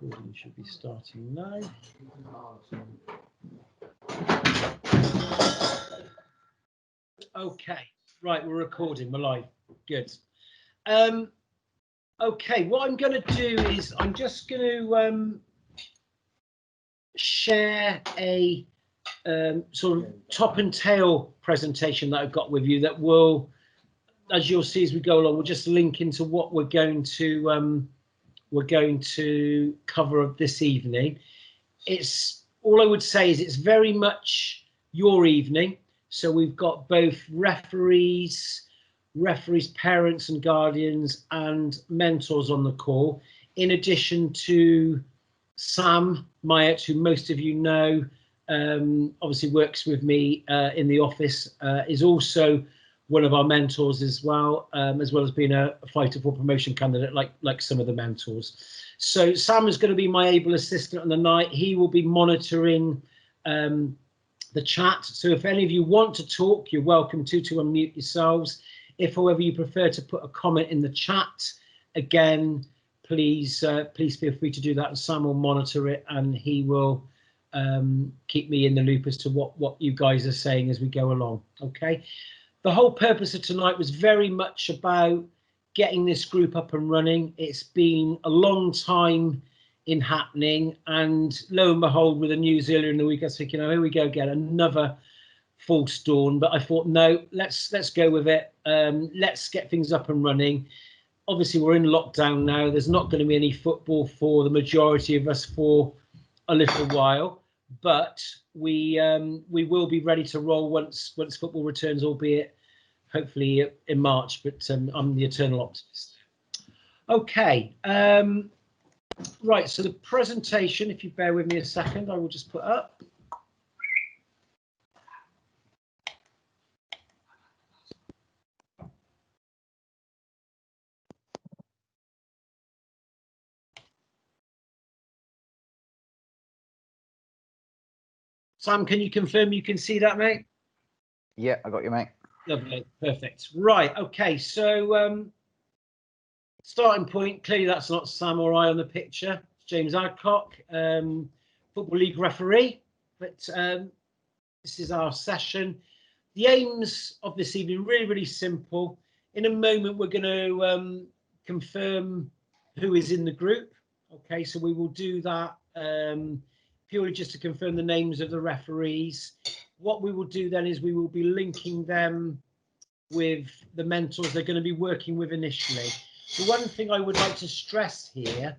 Recording should be starting now. Okay, right, we're recording, we're live. Good. Okay, what I'm going to do is I'm just going to share a sort of top and tail presentation that I've got with you that will, as you'll see as we go along, we'll just link into what we're going to cover this evening. It's all I would say is it's very much your evening. So we've got both referees, parents and guardians, and mentors on the call, in addition to Sam Myatt, who most of you know, obviously works with me in the office, is also one of our mentors as well as being a fighter for promotion candidate like some of the mentors. So Sam is going to be my able assistant on the night. He will be monitoring the chat. So if any of you want to talk, you're welcome to unmute yourselves. If, however, you prefer to put a comment in the chat, again, please feel free to do that. And Sam will monitor it, and he will keep me in the loop as to what you guys are saying as we go along. Okay. The whole purpose of tonight was very much about getting this group up and running. It's been a long time in happening, and lo and behold, with the news earlier in the week, I was thinking, oh, here we go again, another false dawn. But I thought, no, let's go with it. Let's get things up and running. Obviously, we're in lockdown now. There's not going to be any football for the majority of us for a little while, but we will be ready to roll once football returns, albeit hopefully in March. But I'm the eternal optimist. Okay. Right, so the presentation, if you bear with me a second, I will just put up. Sam, can you confirm you can see that, mate? Yeah, I got you, mate. Lovely, perfect. Right, okay, so starting point, clearly that's not Sam or I on the picture. It's James Adcock, Football League referee, but this is our session. The aims of this evening, really simple. In a moment, we're going to confirm who is in the group. Okay, so we will do that purely just to confirm the names of the referees. What we will do then is we will be linking them with the mentors they're going to be working with initially. The one thing I would like to stress here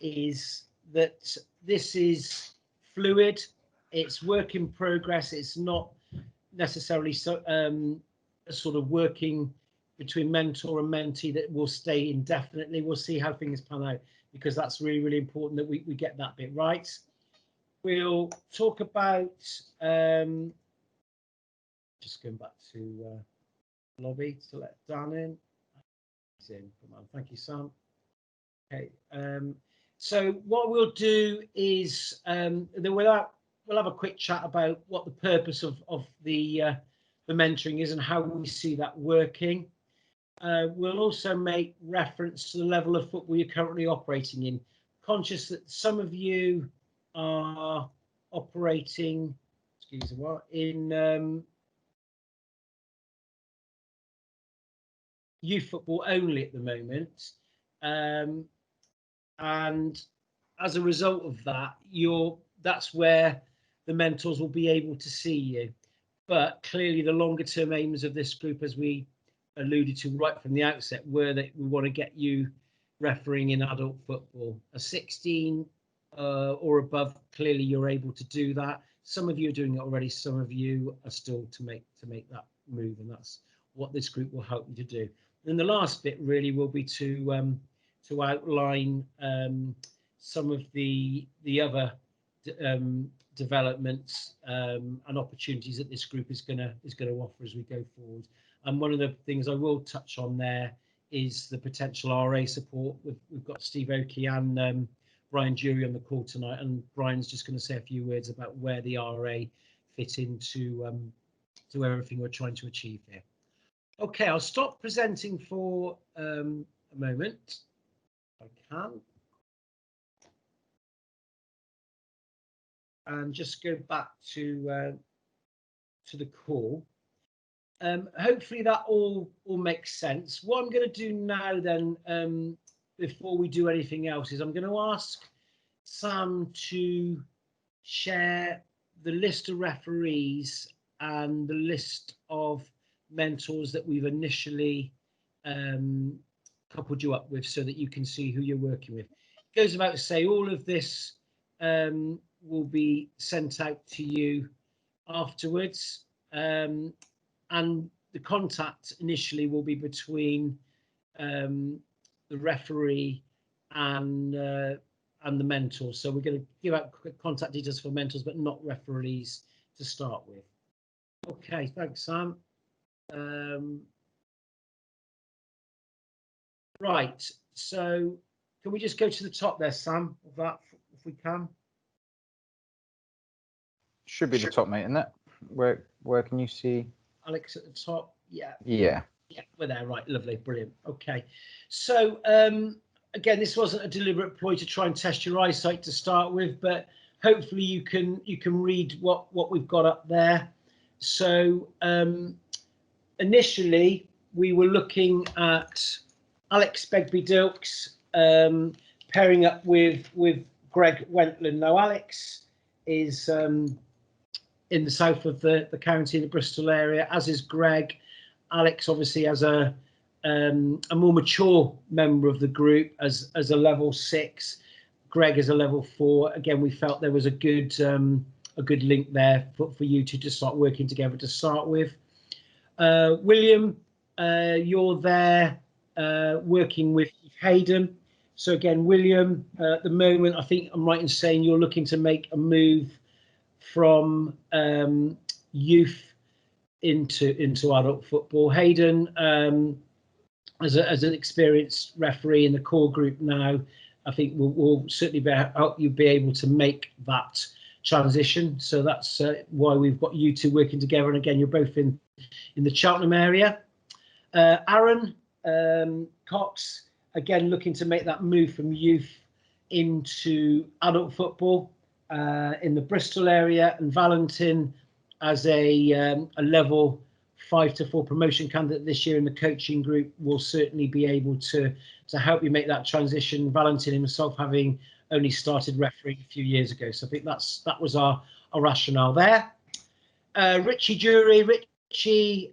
is that this is fluid, it's work in progress, it's not necessarily so a sort of working between mentor and mentee that will stay indefinitely. We'll see how things pan out, because that's really important that we get that bit right. We'll talk about just going back to lobby to let Dan in. He's in. Come on, thank you, Sam. Okay, so what we'll do is then we'll have a quick chat about what the purpose of the mentoring is and how we see that working. We'll also make reference to the level of football you're currently operating in. Conscious that some of you are operating, excuse me, what, in youth football only at the moment. And as a result of that, that's where the mentors will be able to see you. But clearly the longer term aims of this group, as we alluded to right from the outset, were that we want to get you refereeing in adult football. A 16 or above, clearly you're able to do that. Some of you are doing it already, some of you are still to make that move, and that's what this group will help you to do. And the last bit really will be to outline some of the other developments and opportunities that this group is going to offer as we go forward. And one of the things I will touch on there is the potential RA support. We've got Steve Oakey and Brian Jury on the call tonight, and Brian's just going to say a few words about where the RA fit into to everything we're trying to achieve here. Okay, I'll stop presenting for a moment, if I can. and just go back to the call. Hopefully that all makes sense. What I'm going to do now then, before we do anything else, is I'm going to ask Sam to share the list of referees and the list of mentors that we've initially coupled you up with, so that you can see who you're working with. It goes without say, all of this will be sent out to you afterwards, and the contact initially will be between the referee and the mentor. So we're going to give out contact details for mentors, but not referees to start with. Okay, thanks, Sam. Right, so can we just go to the top there, Sam, of that, if we can? Should be the top, mate, isn't it? Where can you see? Alex at the top, yeah. Yeah. Yeah, we're there, right, lovely, brilliant. Okay, so again, this wasn't a deliberate ploy to try and test your eyesight to start with, but hopefully you can read what we've got up there. So initially we were looking at Alex Begbie-Dilks pairing up with Greg Wentland. Now Alex is in the south of the county, in the Bristol area, as is Greg. Alex obviously as a more mature member of the group as a level 6. Greg is a level 4. Again, we felt there was a good link there for you two to start working together to start with. William, you're there working with Hayden. So again, William, at the moment, I think I'm right in saying you're looking to make a move from youth into adult football. Hayden, as an experienced referee in the core group now, I think will certainly help you be able to make that transition. So that's why we've got you two working together. And again, you're both in the Cheltenham area. Aaron Cox, again, looking to make that move from youth into adult football in the Bristol area, and Valentin as a level 5 to 4 promotion candidate this year in the coaching group will certainly be able to help you make that transition. Valentin himself having only started refereeing a few years ago, so I think that was our rationale there. Richie Jury, Richie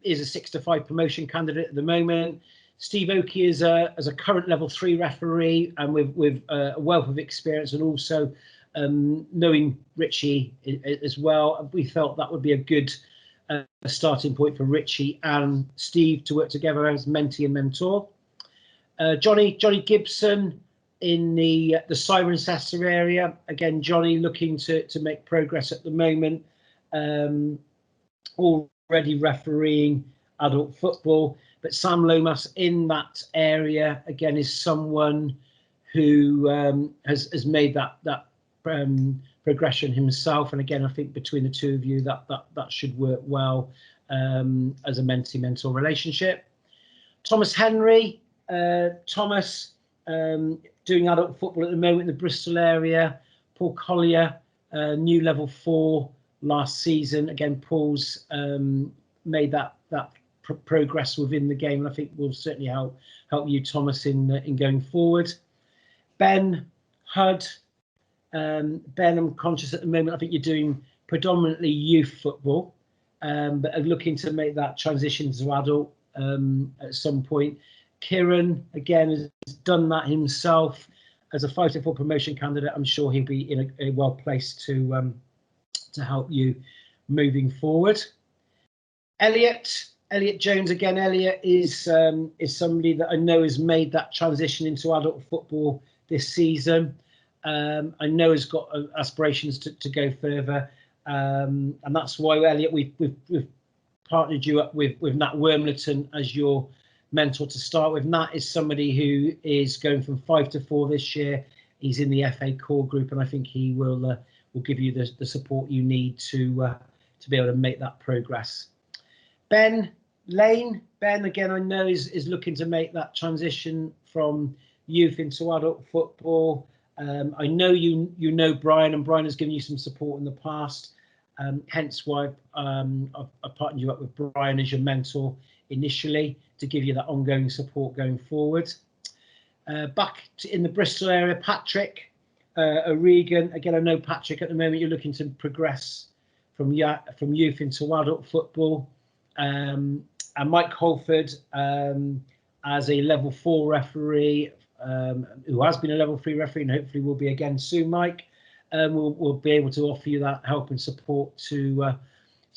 is a 6 to 5 promotion candidate at the moment. Steve Oakey is a current level 3 referee, and with a wealth of experience, and also knowing Richie as well, we felt that would be a good starting point for Richie and Steve to work together as mentee and mentor. Johnny Gibson in the Cirencester area. Again, Johnny looking to make progress at the moment, already refereeing adult football. But Sam Lomas in that area, again, is someone who has made that progression himself. And again, I think between the two of you, that should work well as a mentee-mentor relationship. Thomas Henry, Thomas doing adult football at the moment in the Bristol area. Paul Collier, new level 4 last season. Again, Paul's made that progress within the game, and I think will certainly help you, Thomas, in going forward. Ben Hudd, Ben, I'm conscious at the moment, I think you're doing predominantly youth football, but are looking to make that transition to adult at some point. Kieran, again, has done that himself as a 5 to 4 promotion candidate. I'm sure he'll be in a well placed to help you moving forward. Elliot Jones, again, Elliot is somebody that I know has made that transition into adult football this season. I know has got aspirations to go further, and that's why, Elliot, we've partnered you up with Nat Wormleton as your mentor to start with. Nat is somebody who is going from 5 to 4 this year. He's in the FA core group, and I think he will give you the support you need to be able to make that progress. Ben Lane, Ben, again, I know is looking to make that transition from youth into adult football. I know you know Brian, and Brian has given you some support in the past, hence why I've partnered you up with Brian as your mentor initially to give you that ongoing support going forward. Back in the Bristol area, Patrick O'Regan. Again, I know Patrick at the moment you're looking to progress from youth into adult football. And Mike Holford as a level 4 referee, who has been a level 3 referee and hopefully will be again soon, Mike. We'll be able to offer you that help and support to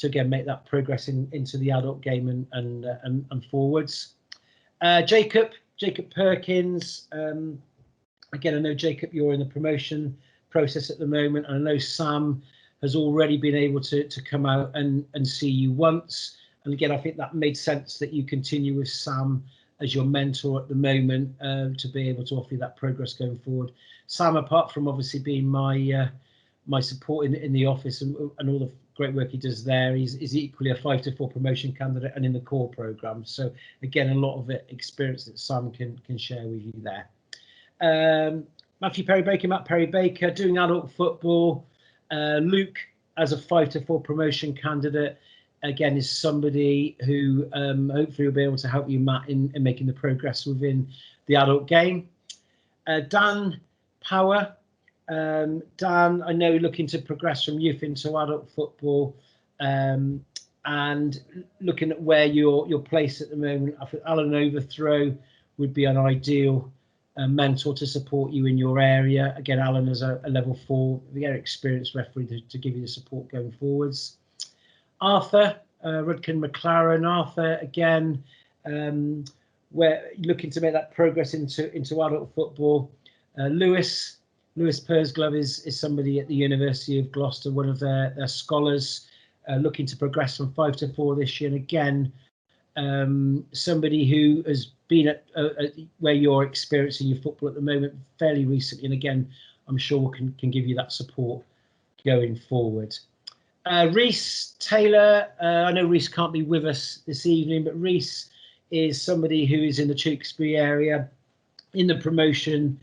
again make that progress into the adult game and forwards. Jacob Perkins. Again, I know Jacob, you're in the promotion process at the moment. I know Sam has already been able to come out and see you once. And again, I think that made sense that you continue with Sam as your mentor at the moment to be able to offer you that progress going forward. Sam, apart from obviously being my my support in the office and all the great work he does there, he's equally a 5 to 4 promotion candidate and in the core programme. So again, a lot of experience that Sam can share with you there. Matthew Perry Baker, Matt Perry Baker, doing adult football. Luke as a 5 to 4 promotion candidate, again, is somebody who hopefully will be able to help you, Matt, in making the progress within the adult game. Dan Power. Dan, I know looking to progress from youth into adult football, and looking at where you're placed at the moment. I think Alan Overthrow would be an ideal mentor to support you in your area. Again, Alan is a level 4, very experienced referee to give you the support going forwards. Arthur Rudkin McLaren. Arthur, again, we're looking to make that progress into adult football. Lewis Pursglove is somebody at the University of Gloucester, one of their scholars, looking to progress from 5 to 4 this year. And again, somebody who has been at where you're experiencing your football at the moment fairly recently, and again, I'm sure can give you that support going forward. Rhys Taylor. I know Rhys can't be with us this evening, but Rhys is somebody who is in the Tewkesbury area in the promotion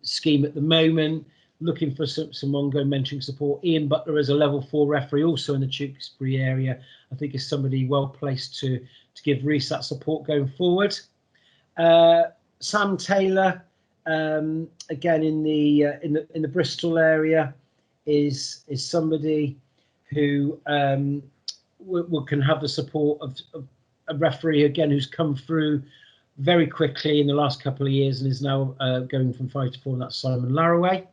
scheme at the moment, looking for some ongoing mentoring support. Ian Butler is a level 4 referee, also in the Tewkesbury area. I think is somebody well placed to give Rhys that support going forward. Sam Taylor, again in the Bristol area, is somebody who can have the support of a referee again who's come through very quickly in the last couple of years and is now going from 5 to 4, and that's Simon Laraway.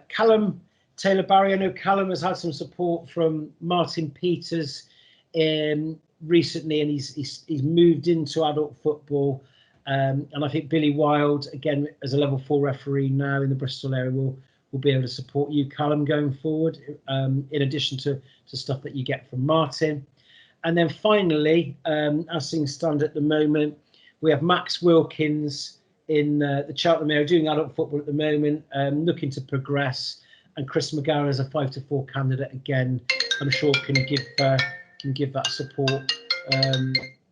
Callum Taylor Barry. I know Callum has had some support from Martin Peters recently, and he's moved into adult football. And I think Billy Wild, again, as a level 4 referee now in the Bristol area, will be able to support you, Callum, going forward, in addition to stuff that you get from Martin. And then finally, as things stand at the moment, we have Max Wilkins in the Cheltenham area doing adult football at the moment, looking to progress, and Chris McGarren as a 5 to 4 candidate again, I'm sure can give that support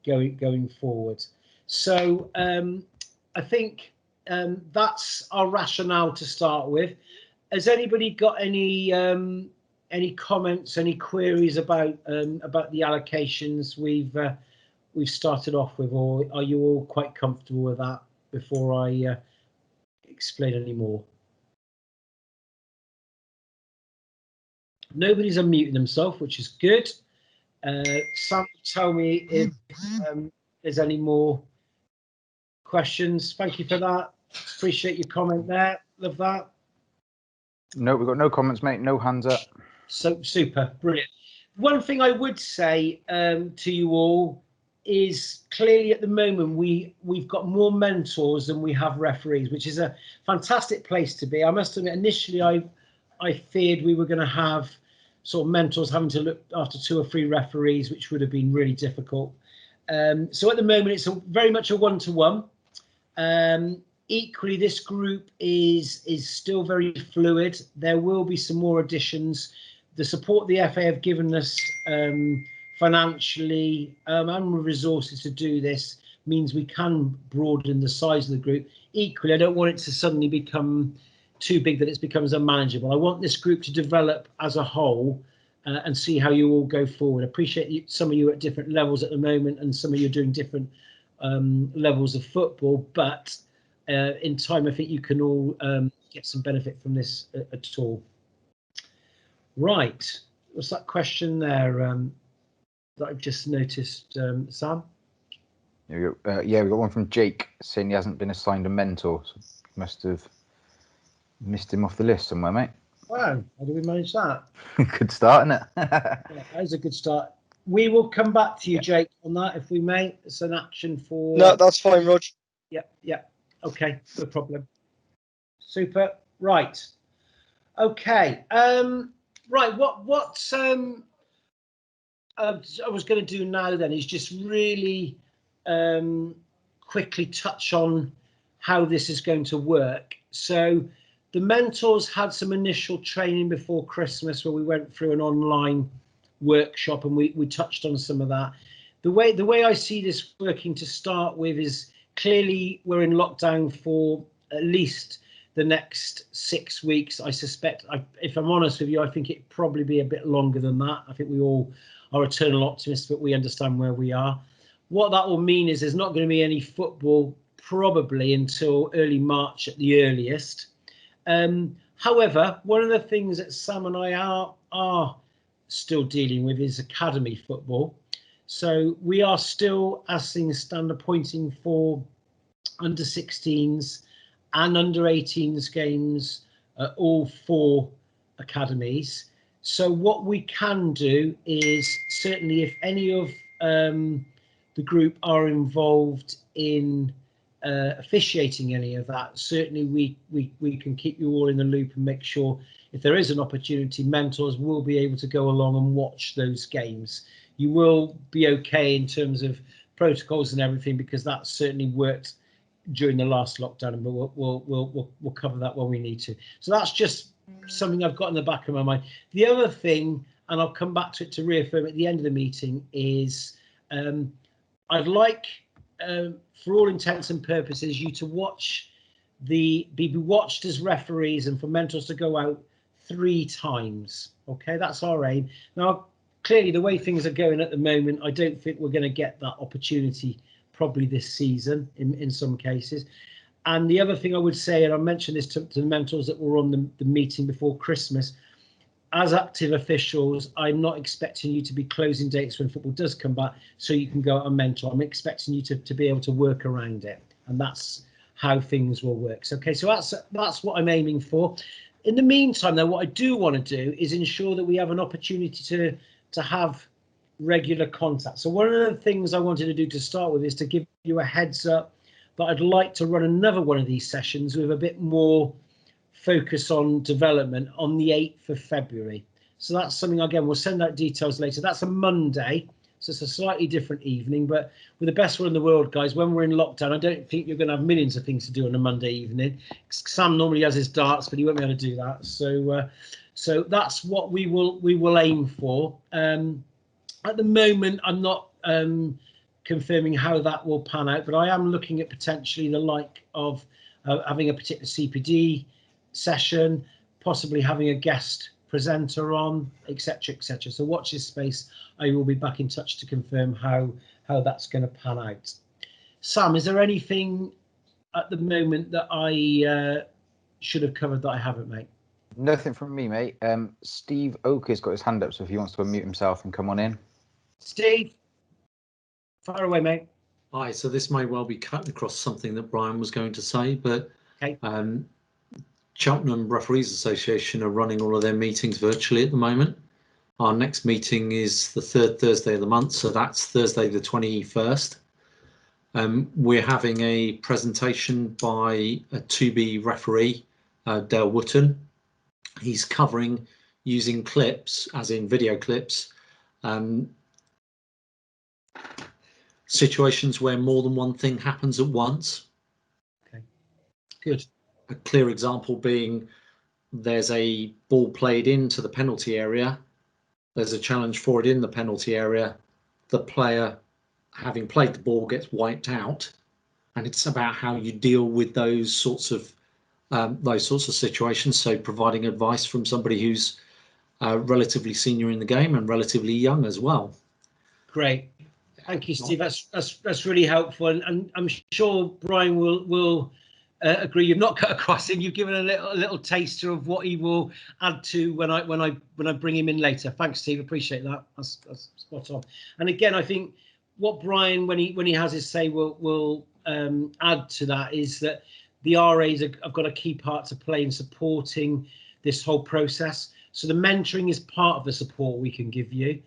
going forward. So I think that's our rationale to start with. Has anybody got any comments, any queries about the allocations we've started off with, or are you all quite comfortable with that before I explain any more? Nobody's unmuting themselves, which is good. Sam, tell me if there's any more questions. Thank you for that. Appreciate your comment there. Love that. No, we've got no comments, mate. No hands up. So super, brilliant. One thing I would say to you all is clearly at the moment we've got more mentors than we have referees, which is a fantastic place to be. I must admit, initially I feared we were going to have sort of mentors having to look after 2 or 3 referees, which would have been really difficult. So at the moment it's very much a one-to-one. Equally, this group is still very fluid. There will be some more additions. The support the FA have given us financially and with resources to do this means we can broaden the size of the group. Equally, I don't want it to suddenly become too big that it becomes unmanageable. I want this group to develop as a whole and see how you all go forward. I appreciate some of you at different levels at the moment, and some of you are doing different levels of football, but in time I think you can all get some benefit from this at all. Right, what's that question there that I've just noticed, Sam? Yeah, we got one from Jake saying he hasn't been assigned a mentor, so must have missed him off the list somewhere, mate. Wow, how do we manage that? Good start, isn't it? Yeah, that is a good start. We will come back to you, Jake, on that if we may. It's an action for... No, that's fine, Rog. Yeah. Okay, no problem. Super. Right. Okay. Right. What I was going to do now then is just really quickly touch on how this is going to work. So the mentors had some initial training before Christmas where we went through an online workshop, and we touched on some of that. The way I see this working to start with is, clearly we're in lockdown for at least the next 6 weeks. I suspect, if I'm honest with you, I think it'd probably be a bit longer than that. I think we all are eternal optimists, but we understand where we are. What that will mean is there's not going to be any football probably until early March at the earliest. However, one of the things that Sam and I are still dealing with is academy football. So we are still, as things stand, appointing for under 16s and under 18s games at all 4 academies. So what we can do is, certainly if any of the group are involved in officiating any of that, certainly we can keep you all in the loop and make sure if there is an opportunity, mentors will be able to go along and watch those games. You will be okay in terms of protocols and everything, because that certainly worked during the last lockdown, but we'll cover that when we need to. So that's just something I've got in the back of my mind. The other thing, and I'll come back to it to reaffirm at the end of the meeting, is I'd like, for all intents and purposes, you to be watched as referees and for mentors to go out 3 times. Okay, that's our aim. Now, clearly, the way things are going at the moment, I don't think we're going to get that opportunity probably this season in some cases. And the other thing I would say, and I mentioned this to the mentors that were on the meeting before Christmas, as active officials, I'm not expecting you to be closing dates when football does come back so you can go out and mentor. I'm expecting you to be able to work around it, and that's how things will work. So, okay, so that's what I'm aiming for. In the meantime, though, what I do want to do is ensure that we have an opportunity to have regular contact. So one of the things I wanted to do to start with is to give you a heads up that I'd like to run another one of these sessions with a bit more focus on development on the 8th of February. So that's something, again, we'll send out details later. That's a Monday, so it's a slightly different evening, but with the best will in the world, guys, when we're in lockdown, I don't think you're going to have millions of things to do on a Monday evening. Sam normally has his darts, but he won't be able to do that. So that's what we will aim for. At the moment, I'm not confirming how that will pan out, but I am looking at potentially the like of having a particular CPD session, possibly having a guest presenter on, etc., etc. So watch this space. I will be back in touch to confirm how that's going to pan out. Sam, is there anything at the moment that I should have covered that I haven't, mate? Nothing from me, mate. Steve Oaker's got his hand up, so if he wants to unmute himself and come on in. Steve, fire away, mate. Hi, so this may well be cutting across something that Brian was going to say, but okay. Cheltenham Referees Association are running all of their meetings virtually at the moment. Our next meeting is the 3rd Thursday of the month, so that's Thursday the 21st. We're having a presentation by a 2B referee, Dale Wootton. He's covering, using clips, as in video clips, situations where more than one thing happens at once. Okay, good. A clear example being there's a ball played into the penalty area. There's a challenge for it in the penalty area. The player having played the ball, gets wiped out, and it's about how you deal with those sorts of situations. So providing advice from somebody who's relatively senior in the game and relatively young as well. Great, thank you, Steve. That's really helpful, and I'm sure Brian will agree. You've not cut across him. You've given a little taster of what he will add to when I bring him in later. Thanks, Steve. Appreciate that. That's spot on. And again, I think what Brian, when he has his say, will add to that is that the RAs have got a key part to play in supporting this whole process. So the mentoring is part of the support we can give you.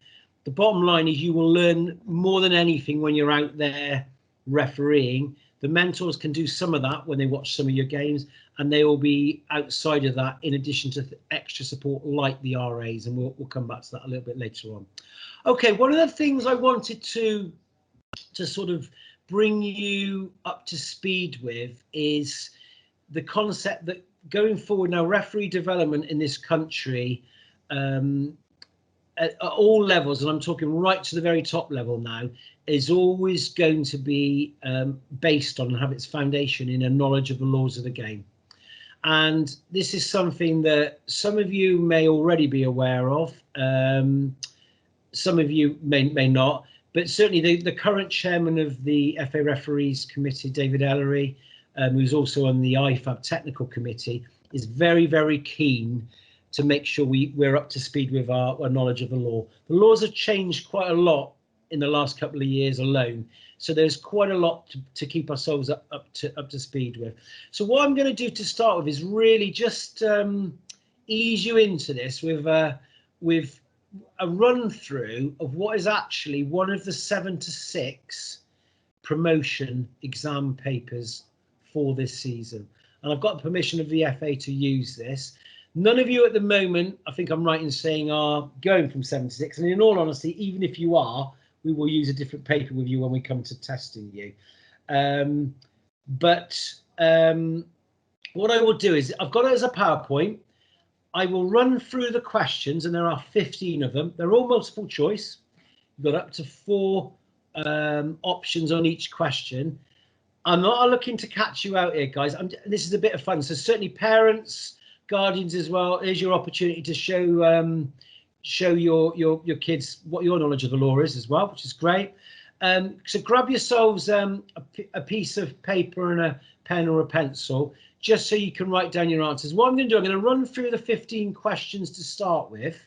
The bottom line is you will learn more than anything when you're out there refereeing. The mentors can do some of that when they watch some of your games, and they will be outside of that in addition to extra support like the RAs, and we'll come back to that a little bit later on. Okay, one of the things I wanted to sort of bring you up to speed with is the concept that going forward now, referee development in this country at all levels, and I'm talking right to the very top level now, is always going to be based on and have its foundation in a knowledge of the laws of the game. And this is something that some of you may already be aware of, some of you may not, but certainly the current chairman of the FA Referees Committee, David Ellery, who's also on the IFAB Technical Committee, is very, very keen to make sure we're up to speed with our knowledge of the law. The laws have changed quite a lot in the last couple of years alone, so there's quite a lot to keep ourselves up to speed with. So what I'm going to do to start with is really just ease you into this with a run through of what is actually one of the 7 to 6 promotion exam papers for this season, and I've got the permission of the FA to use this. None of you at the moment, I think I'm right in saying, are going from 7 to 6. And in all honesty, even if you are, we will use a different paper with you when we come to testing you. But what I will do is, I've got it as a PowerPoint. I will run through the questions, and there are 15 of them. They're all multiple choice. You've got up to 4 options on each question. I'm not looking to catch you out here, guys. This is a bit of fun. So certainly parents, guardians as well, here's your opportunity to show your kids what your knowledge of the law is as well, which is great. So grab yourselves a piece of paper and a pen or a pencil, just so you can write down your answers. What I'm going to do, I'm going to run through the 15 questions to start with.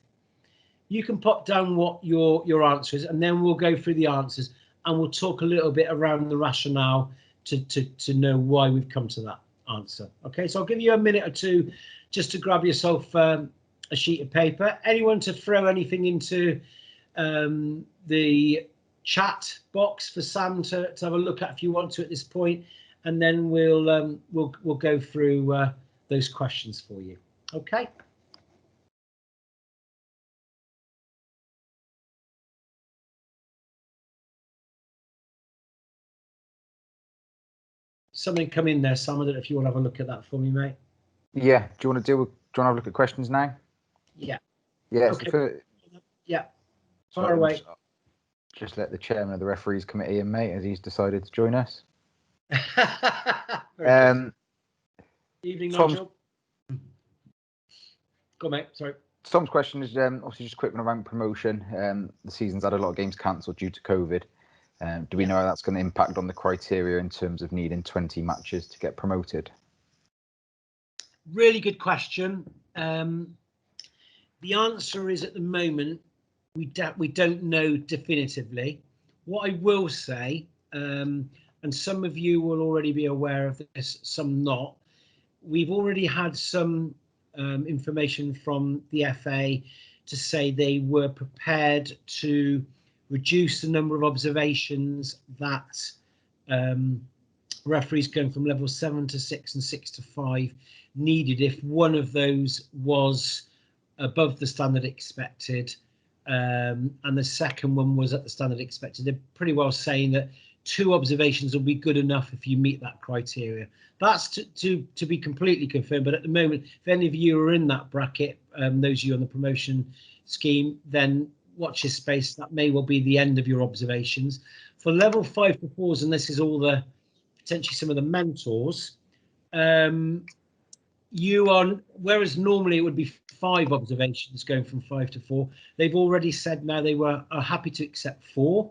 You can pop down what your answer is, and then we'll go through the answers, and we'll talk a little bit around the rationale to know why we've come to that answer. Okay, so I'll give you a minute or two just to grab yourself a sheet of paper. Anyone to throw anything into the chat box for Sam to have a look at if you want to at this point, and then we'll go through those questions for you. Okay. Something come in there, Sam. I don't know if you want to have a look at that for me, mate. Yeah. Do you want to have a look at questions now? Yeah. Yeah. Okay. So Yeah. Far away. Just let the chairman of the referees committee in, mate, as he's decided to join us. Evening, Nigel. Go on, mate. Sorry. Tom's question is obviously just a quick one around promotion. The season's had a lot of games cancelled due to COVID. Do we know how that's going to impact on the criteria in terms of needing 20 matches to get promoted? Really good question. The answer is, at the moment, we don't know definitively. What I will say, and some of you will already be aware of this, some not, we've already had some information from the FA to say they were prepared to reduce the number of observations that referees going from level 7 to 6 and 6 to 5 needed if one of those was above the standard expected, and the second one was at the standard expected. They're pretty well saying that 2 observations will be good enough if you meet that criteria. That's to be completely confirmed, but at the moment, if any of you are in that bracket, those of you on the promotion scheme, then watch this space. That may well be the end of your observations. For level 5 to 4s, and this is all the potentially some of the mentors, you are, whereas normally it would be 5 observations going from 5 to 4, they've already said now they are happy to accept 4.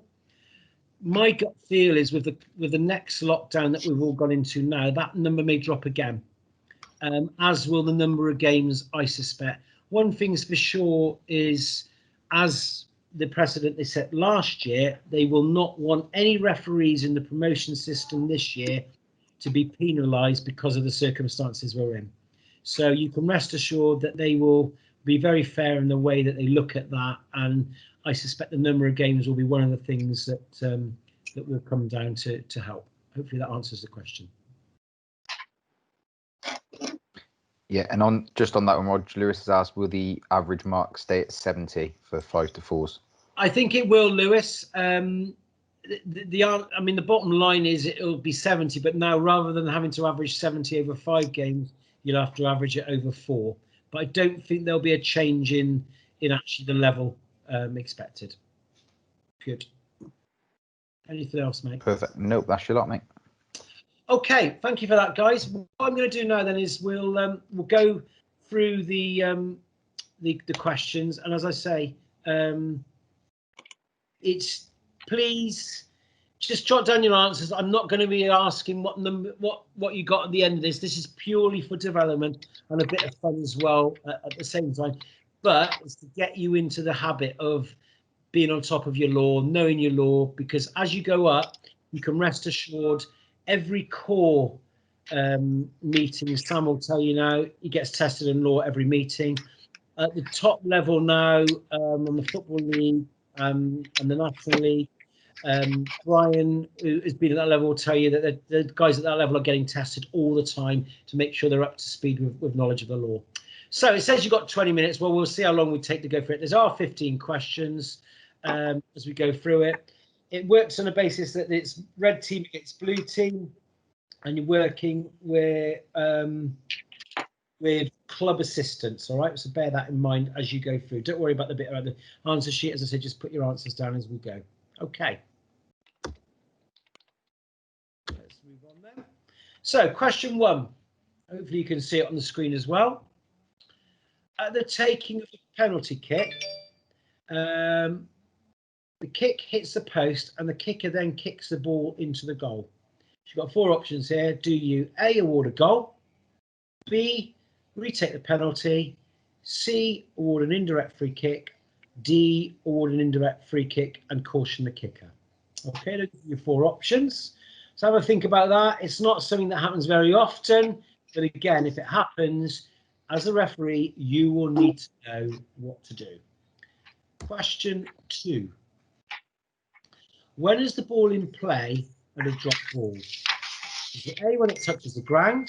My gut feel is with the next lockdown that we've all gone into now, that number may drop again, as will the number of games, I suspect. One thing's for sure is, as the precedent they set last year, they will not want any referees in the promotion system this year to be penalised because of the circumstances we're in. So you can rest assured that they will be very fair in the way that they look at that, and I suspect the number of games will be one of the things that that will come down to help. Hopefully that answers the question. Yeah, and on that one, Roger Lewis has asked, will the average mark stay at 70 for 5 to 4s? I think it will, Lewis. I mean, the bottom line is it'll be 70, but now rather than having to average 70 over 5 games, you'll have to average it over 4. But I don't think there'll be a change in actually the level expected. Good. Anything else, mate? Perfect. Nope, that's your lot, mate. Okay, thank you for that, guys. What I'm going to do now then is we'll go through the questions, and as I say, it's please just jot down your answers. I'm not going to be asking what you got at the end of this. This is purely for development and a bit of fun as well at the same time. But it's to get you into the habit of being on top of your law, knowing your law, because as you go up, you can rest assured every core meeting, Sam will tell you now, he gets tested in law every meeting. At the top level now, on the Football League and the National League, Brian, who has been at that level, will tell you that the guys at that level are getting tested all the time to make sure they're up to speed with knowledge of the law. So it says you've got 20 minutes. Well, we'll see how long we take to go through it. There are 15 questions as we go through it. It works on a basis that it's red team against blue team, and you're working with club assistants. All right, so bear that in mind as you go through. Don't worry about the bit about the answer sheet. As I said, just put your answers down as we go. Okay. Let's move on then. So, question 1. Hopefully, you can see it on the screen as well. At the taking of the penalty kick, the kick hits the post and the kicker then kicks the ball into the goal. You've got 4 options here. Do you A, award a goal, B, retake the penalty, C, award an indirect free kick, D, award an indirect free kick and caution the kicker? Okay, those are your 4 options. So have a think about that. It's not something that happens very often, but again, if it happens, as a referee, you will need to know what to do. Question 2. When is the ball in play and a drop ball? Is it A, when it touches the ground?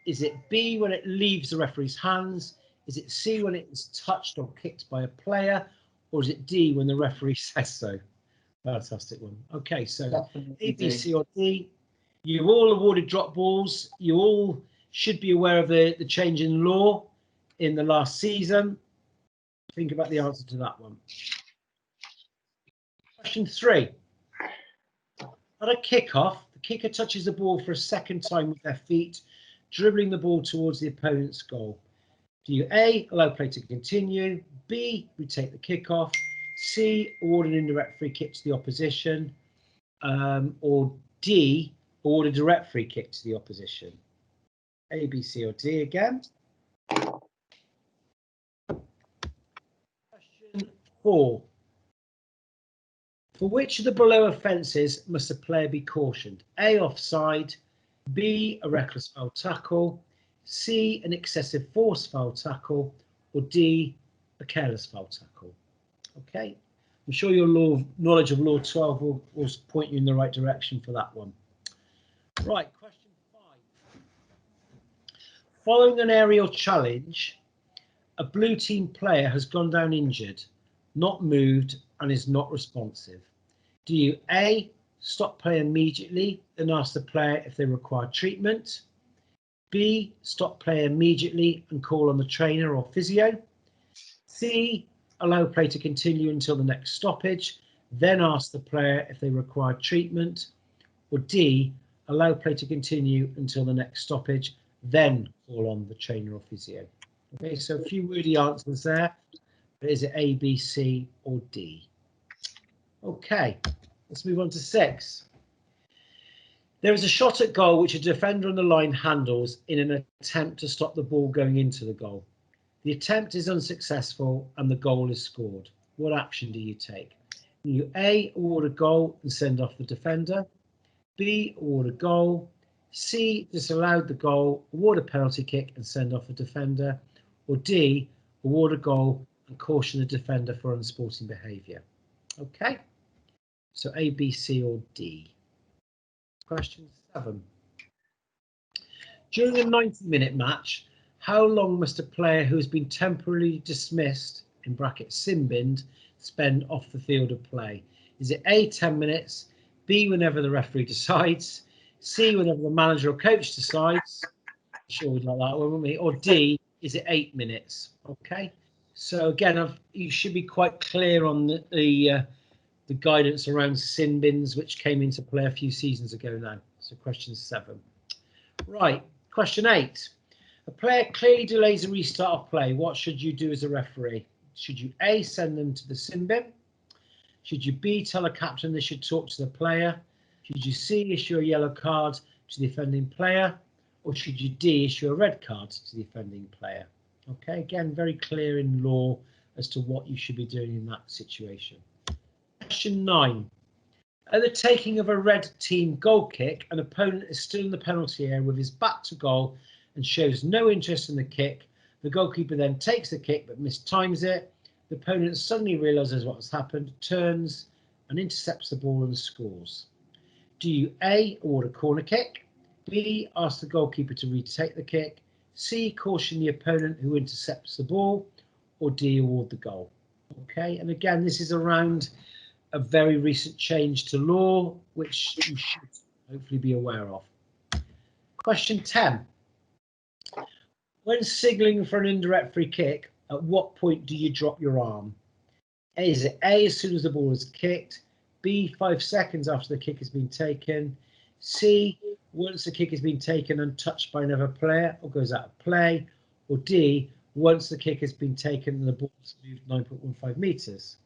Is it B, when it leaves the referee's hands? Is it C, when it is touched or kicked by a player? Or is it D, when the referee says so? Fantastic one. Okay, so Definitely A, B, D. C or D. You've all awarded drop balls. You all should be aware of the change in law in the last season. Think about the answer to that one. Question 3. At a kickoff, the kicker touches the ball for a second time with their feet, dribbling the ball towards the opponent's goal. Do you A, allow play to continue, B, retake the kickoff, C, award an indirect free kick to the opposition, or D, award a direct free kick to the opposition? A, B, C or D again. Question 4. For which of the below offences must a player be cautioned? A, offside, B, a reckless foul tackle, C, an excessive force foul tackle, or D, a careless foul tackle? Okay, I'm sure your knowledge of Law 12 will point you in the right direction for that one. Right, question 5. Following an aerial challenge, a blue team player has gone down injured, not moved, and is not responsive. Do you A, stop play immediately and ask the player if they require treatment? B, stop play immediately and call on the trainer or physio? C, allow play to continue until the next stoppage? then ask the player if they require treatment, or D, allow play to continue until the next stoppage, then call on the trainer or physio. Okay, so a few wordy answers there. But is it A, B, C, or D? Okay, let's move on to 6. There is a shot at goal which a defender on the line handles in an attempt to stop the ball going into the goal. The attempt is unsuccessful and the goal is scored. What action do you take? You A, award a goal and send off the defender. B, award a goal. C, disallowed the goal, award a penalty kick and send off the defender. Or D, award a goal and caution the defender for unsporting behaviour. Okay, so A, B, C or D. Question 7. During a 90-minute match, how long must a player who has been temporarily dismissed, in brackets sin-binned, spend off the field of play? Is it A, 10 minutes, B, whenever the referee decides, C, whenever the manager or coach decides, I'm sure we'd like that one, wouldn't we? Or D, is it 8 minutes? Okay, so again, you should be quite clear on the guidance around sin bins, which came into play a few seasons ago now. So question 7. Right, question 8. A player clearly delays a restart of play. What should you do as a referee? Should you A, send them to the sin bin? Should you B, tell a captain they should talk to the player? Should you C, issue a yellow card to the offending player? Or should you D, issue a red card to the offending player? Okay, again, very clear in law as to what you should be doing in that situation. Question 9. At the taking of a red team goal kick, an opponent is still in the penalty area with his back to goal and shows no interest in the kick. The goalkeeper then takes the kick but mistimes it. The opponent suddenly realises what has happened, turns and intercepts the ball and scores. Do you A, award a corner kick, B, ask the goalkeeper to retake the kick, C, caution the opponent who intercepts the ball, or D, award the goal? Okay, and again, this is around a very recent change to law, which you should hopefully be aware of. Question 10. When signalling for an indirect free kick, at what point do you drop your arm? Is it A, as soon as the ball is kicked, B, 5 seconds after the kick has been taken, C, once the kick has been taken and touched by another player or goes out of play, or D, once the kick has been taken and the ball has moved 9.15 metres?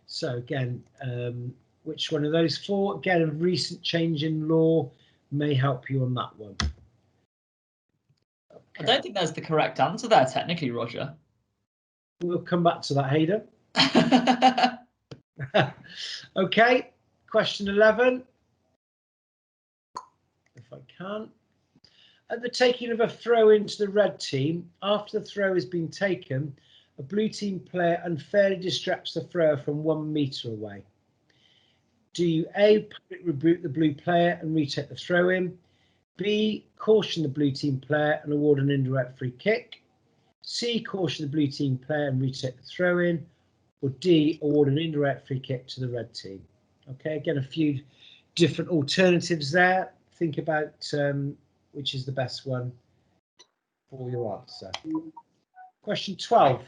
So again, which one of those 4? Again, a recent change in law may help you on that one. Okay. I don't think that's the correct answer there, technically, Roger. We'll come back to that, Hayden. Okay, question 11. If I can. At the taking of a throw into the red team, after the throw has been taken, a blue team player unfairly distracts the thrower from 1 metre away. Do you A, public rebuke the blue player and retake the throw in? B, caution the blue team player and award an indirect free kick? C, caution the blue team player and retake the throw in? Or D, award an indirect free kick to the red team? Okay, again, a few different alternatives there. Think about which is the best one for your answer. Question 12.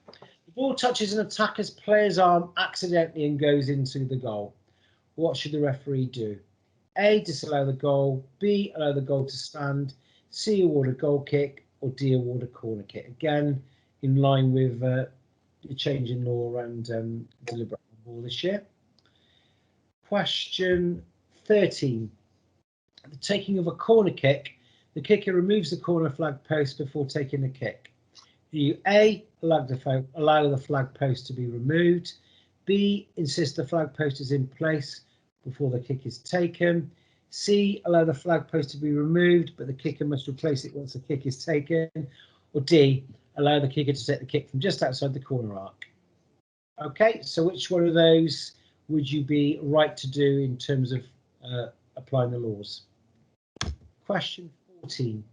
The ball touches an attacker's player's arm accidentally and goes into the goal. What should the referee do? A, disallow the goal, B, allow the goal to stand, C, award a goal kick, or D, award a corner kick. Again, in line with the change in law around deliberate ball this year. Question 13. At the taking of a corner kick, the kicker removes the corner flag post before taking the kick. Do you A, allow the flag post to be removed, B, insist the flag post is in place before the kick is taken, C, allow the flag post to be removed but the kicker must replace it once the kick is taken, or D, allow the kicker to take the kick from just outside the corner arc? Okay, so which one of those would you be right to do in terms of applying the laws? Question 14.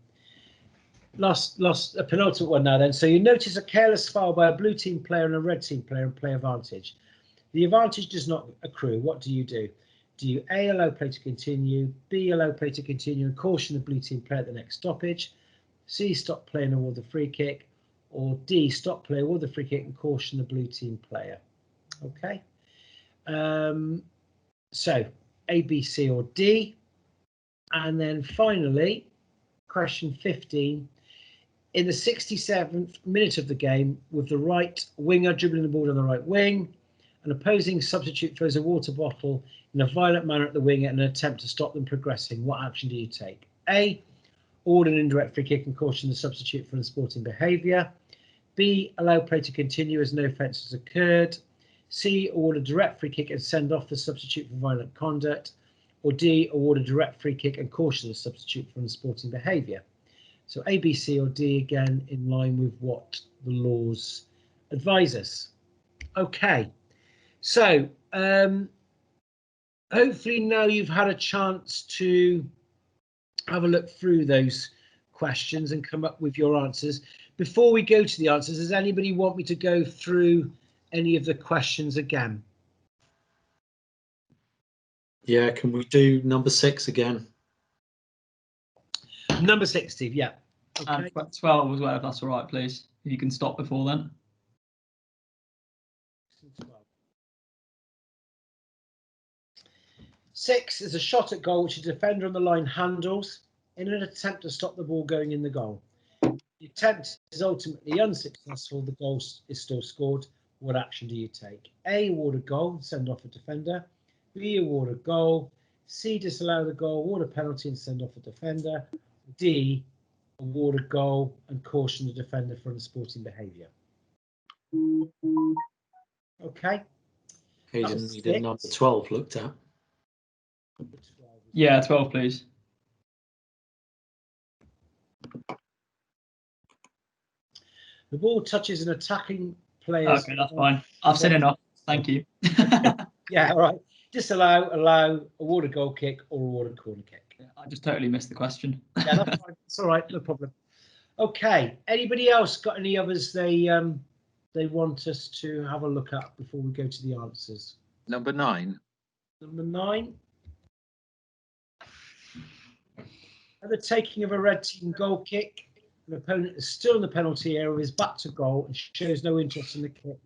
Lost a penultimate one now then. So you notice a careless foul by a blue team player and a red team player and play advantage. The advantage does not accrue. What do you do? Do you A, allow play to continue, B, allow play to continue and caution the blue team player at the next stoppage, C, stop play and award the free kick, or D, stop play, award the free kick and caution the blue team player? Okay. So A, B, C, or D. And then finally, question 15. In the 67th minute of the game, with the right winger dribbling the ball on the right wing, an opposing substitute throws a water bottle in a violent manner at the winger in an attempt to stop them progressing. What action do you take? A, award an indirect free kick and caution the substitute for unsporting behaviour. B, allow play to continue as no offence has occurred. C, award a direct free kick and send off the substitute for violent conduct. Or D, award a direct free kick and caution the substitute for unsporting behaviour. So A, B, C, or D, again, in line with what the laws advise us. Okay, so hopefully now you've had a chance to have a look through those questions and come up with your answers. Before we go to the answers, does anybody want me to go through any of the questions again? Yeah, can we do number 6 again? Number 6, Steve, yeah. Okay. And 12 as well, if that's all right, please. If you can stop before then. 6 is a shot at goal which a defender on the line handles in an attempt to stop the ball going in the goal. The attempt is ultimately unsuccessful. The goal is still scored. What action do you take? A, award a goal, send off a defender. B, award a goal. C, disallow the goal, award a penalty and send off a defender. D, award a goal and caution the defender for unsporting behaviour. Okay. Hayden needed number 12 looked at. Yeah, 12, please. The ball touches an attacking player. Okay, that's fine. I've said enough. Thank you. Yeah, all right. Disallow, allow, award a goal kick or award a corner kick. I just totally missed the question. Yeah, that's fine. It's all right, no problem. Okay. Anybody else got any others they want us to have a look at before we go to the answers? Number 9. Number 9. At the taking of a red team goal kick, the opponent is still in the penalty area with his back to goal and shows no interest in the kick.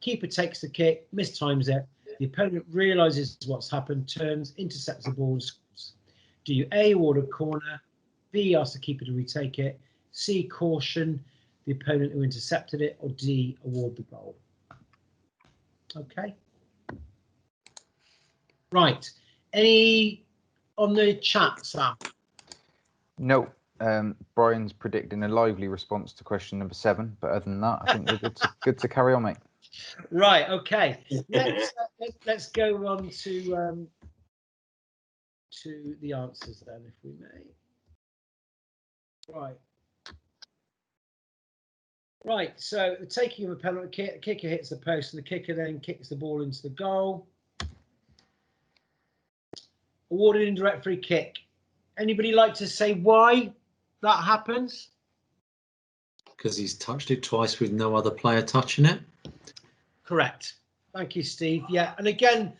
Keeper takes the kick, mistimes it. The opponent realises what's happened, turns, intercepts the ball and scores. Do you A, award a corner, B, ask the keeper to retake it, C, caution the opponent who intercepted it, or D, award the goal? Okay. Right. Any on the chat, Sam? No. Brian's predicting a lively response to question number 7, but other than that, I think we're good to carry on, mate. Right. Okay. Let's go on to the answers then, if we may. Right. Right. So the taking of a penalty, the kicker hits the post, and the kicker then kicks the ball into the goal. Awarded indirect free kick. Anybody like to say why that happens? Because he's touched it twice with no other player touching it. Correct. Thank you, Steve. Yeah, and again,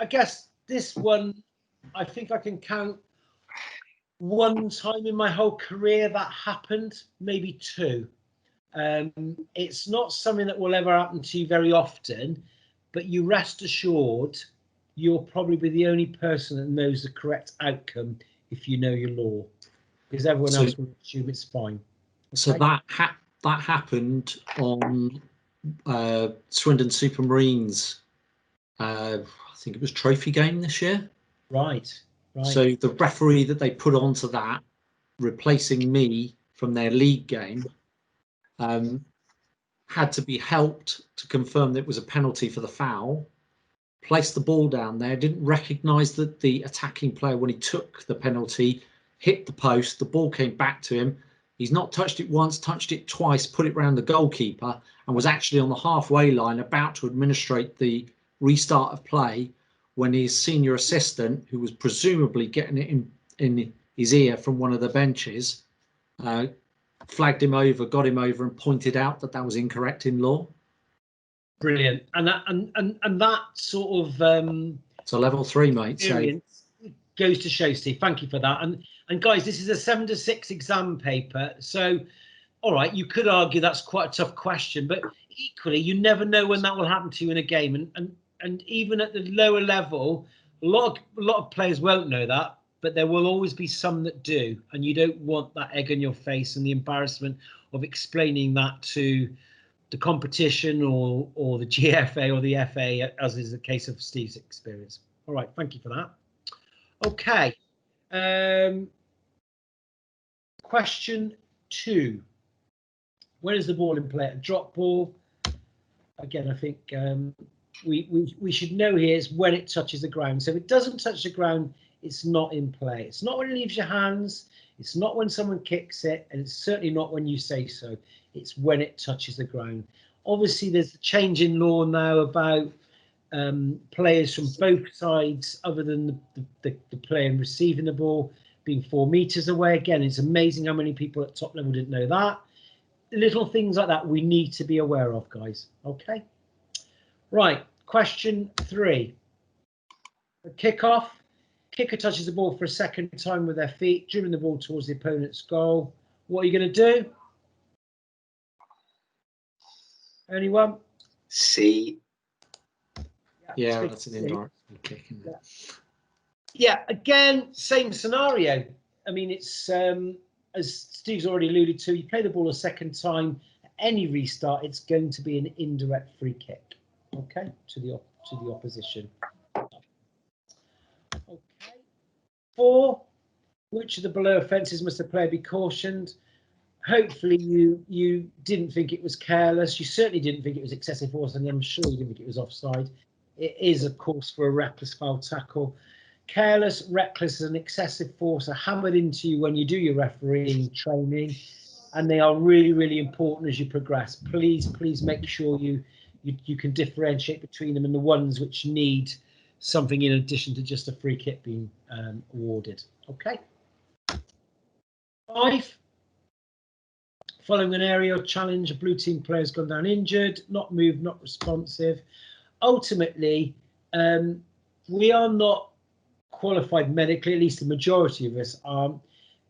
I guess this one, I think I can count one time in my whole career that happened, maybe 2. It's not something that will ever happen to you very often, but you rest assured you'll probably be the only person that knows the correct outcome if you know your law, because everyone else will assume it's fine. Okay? So that happened on Swindon Supermarines. I think it was trophy game this year. Right. So the referee that they put onto that, replacing me from their league game, had to be helped to confirm that it was a penalty for the foul. Placed the ball down there, didn't recognise that the attacking player, when he took the penalty, hit the post. The ball came back to him. He's not touched it once, touched it twice, put it round the goalkeeper, and was actually on the halfway line about to administrate the restart of play when his senior assistant, who was presumably getting it in his ear from one of the benches, flagged him over, got him over, and pointed out that that was incorrect in law. Brilliant. And that sort of it's a level 3, mate. So goes to show, Steve. Thank you for that. And guys, this is a 7 to 6 exam paper. So, all right, you could argue that's quite a tough question, but equally, you never know when that will happen to you in a game. And and even at the lower level, a lot of players won't know that, but there will always be some that do, and you don't want that egg on your face and the embarrassment of explaining that to the competition or the GFA or the FA, as is the case of Steve's experience. All right, thank you for that. Okay. Question 2. When is the ball in play? A drop ball. Again, I think we should know here is when it touches the ground. So if it doesn't touch the ground, it's not in play. It's not when it leaves your hands. It's not when someone kicks it, and it's certainly not when you say so. It's when it touches the ground. Obviously, there's a change in law now about players from both sides, other than the player receiving the ball, being 4 meters away. Again, it's amazing how many people at top level didn't know that. Little things like that we need to be aware of, guys. Okay. Right. Question 3. A kickoff. Kicker touches the ball for a second time with their feet, dribbling the ball towards the opponent's goal. What are you going to do? Anyone? C. Yeah, that's an indirect kick. Isn't it? Yeah, again, same scenario. I mean, it's as Steve's already alluded to, you play the ball a second time, any restart, it's going to be an indirect free kick, okay, to the opposition. Okay. 4, which of the below offences must the player be cautioned? Hopefully you didn't think it was careless. You certainly didn't think it was excessive force, and I'm sure you didn't think it was offside. It is, of course, for a reckless foul tackle. Careless, reckless, and excessive force are hammered into you when you do your refereeing training, and they are really, really important as you progress. Please make sure you can differentiate between them and the ones which need something in addition to just a free kick being awarded. Okay. 5. Following an aerial challenge, a blue team player has gone down injured, not moved, not responsive. Ultimately, we are not qualified medically, at least the majority of us aren't.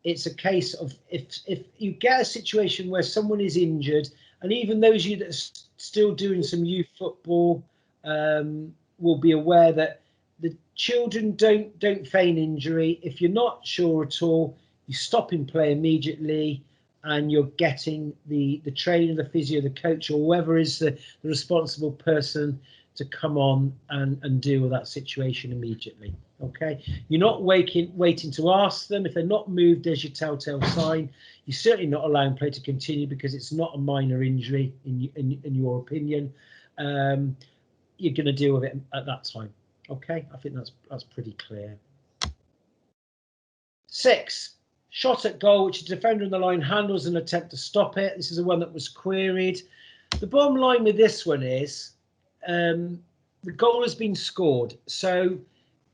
It's a case of if you get a situation where someone is injured, and even those of you that are still doing some youth football will be aware that the children don't feign injury. If you're not sure at all, you stop in play immediately, and you're getting the trainer, the physio, the coach, or whoever is the responsible person to come on and deal with that situation immediately. Okay, you're not waiting to ask them. If they're not moved, there's your telltale sign. You're certainly not allowing play to continue because it's not a minor injury in your opinion. You're going to deal with it at that time. Okay, I think that's pretty clear. 6, shot at goal, which the defender on the line handles and attempt to stop it. This is the one that was queried. The bottom line with this one is the goal has been scored. So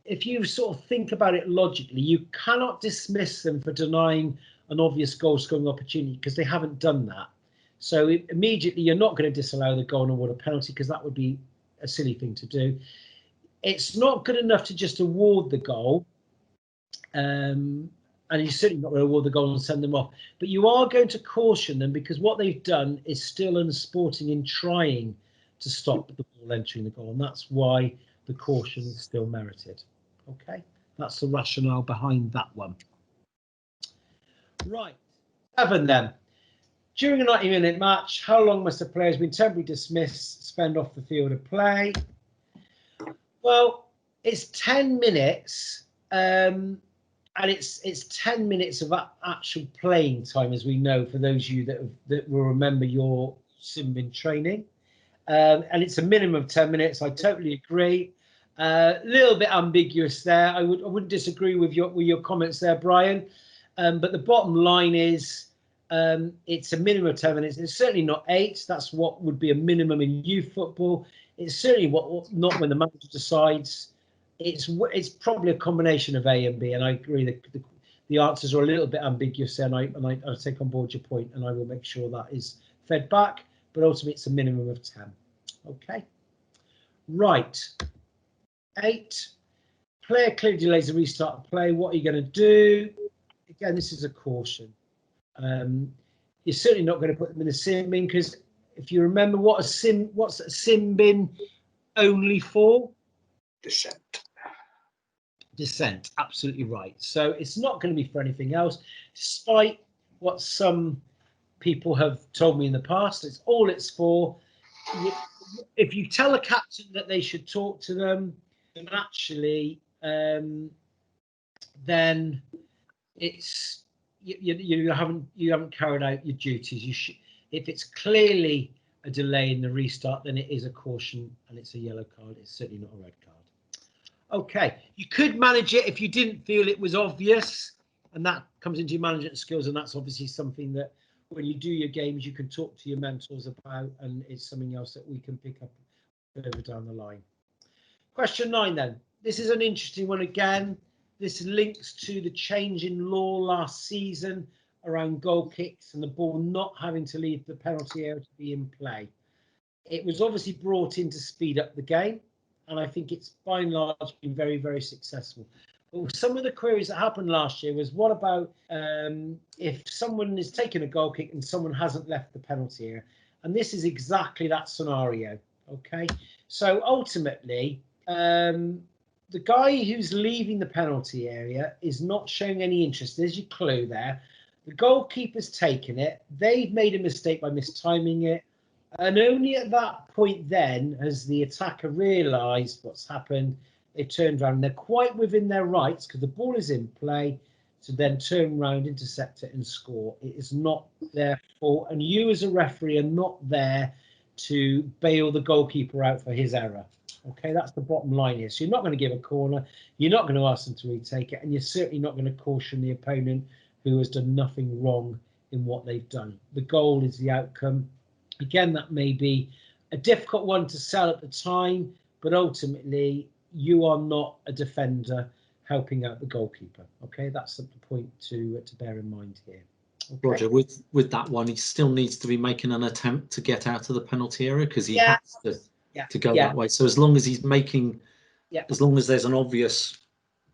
if you sort of think about it logically, you cannot dismiss them for denying an obvious goal scoring opportunity because they haven't done that. So immediately you're not going to disallow the goal and award a penalty because that would be a silly thing to do. It's not good enough to just award the goal. And you're certainly not going to award the goal and send them off. But you are going to caution them because what they've done is still unsporting in trying to stop the ball entering the goal. And that's why the caution is still merited. Okay, that's the rationale behind that one. Right, 7 then. During a 90-minute match, how long must the player who's been temporarily dismissed spend off the field of play? Well, it's 10 minutes, and it's 10 minutes of actual playing time, as we know, for those of you that will remember your Simbin training. And it's a minimum of 10 minutes. I totally agree. A little bit ambiguous there. I wouldn't disagree with your comments there, Brian. But the bottom line is it's a minimum of 10 minutes. It's certainly not 8. That's what would be a minimum in youth football. It's certainly not when the manager decides. It's probably a combination of A and B. And I agree that the answers are a little bit ambiguous there. And I take on board your point, and I will make sure that is fed back. But ultimately, it's a minimum of 10. Okay. Right. 8. Player clearly delays the restart of play. What are you going to do? Again, this is a caution. You're certainly not going to put them in a sin bin because if you remember what's a sin bin, only for Dissent. absolutely right. So it's not going to be for anything else, despite what some people have told me in the past. It's all it's for. If you tell a captain that they should talk to them, then actually, then it's you haven't carried out your duties. You should, if it's clearly a delay in the restart, then it is a caution and it's a yellow card. It's certainly not a red card. Okay, you could manage it if you didn't feel it was obvious, and that comes into your management skills, and that's obviously something that when you do your games you can talk to your mentors about, and it's something else that we can pick up further down the line. Question 9 then. This is an interesting one again. This links to the change in law last season around goal kicks and the ball not having to leave the penalty area to be in play. It was obviously brought in to speed up the game, and I think it's by and large been very, very successful. But some of the queries that happened last year was, what about if someone is taking a goal kick and someone hasn't left the penalty area? And this is exactly that scenario. Okay, so ultimately, the guy who's leaving the penalty area is not showing any interest. There's your clue there. The goalkeeper's taken it. They've made a mistake by mistiming it. And only at that point then has the attacker realised what's happened. They turned around and they're quite within their rights, because the ball is in play, to then turn around, intercept it and score. It is not their fault. And you as a referee are not there to bail the goalkeeper out for his error. Okay, that's the bottom line here. So you're not going to give a corner, you're not going to ask them to retake it, and you're certainly not going to caution the opponent who has done nothing wrong in what they've done. The goal is the outcome. Again, that may be a difficult one to sell at the time, but ultimately you are not a defender helping out the goalkeeper. Okay, that's the point to bear in mind here. Okay. Roger, with that one, he still needs to be making an attempt to get out of the penalty area, because he has to go that way. So as long as he's making, as long as there's an obvious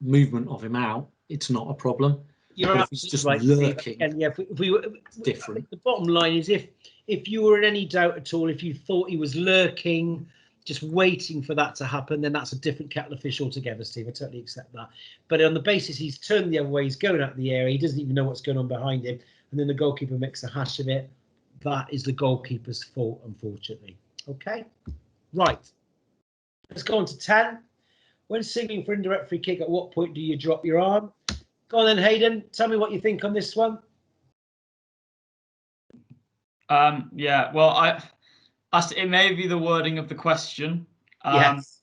movement of him out, it's not a problem. You're but if he's just right, lurking, and if we were different. The bottom line is, if you were in any doubt at all, if you thought he was lurking, just waiting for that to happen, then that's a different kettle of fish altogether, Steve. I totally accept that. But on the basis he's turned the other way, he's going out of the area, he doesn't even know what's going on behind him, and then the goalkeeper makes a hash of it, that is the goalkeeper's fault, unfortunately. Okay, right. Let's go on to 10. When signaling for indirect free kick, at what point do you drop your arm? Go on then, Hayden. Tell me what you think on this one. Yeah, well, it may be the wording of the question. Yes.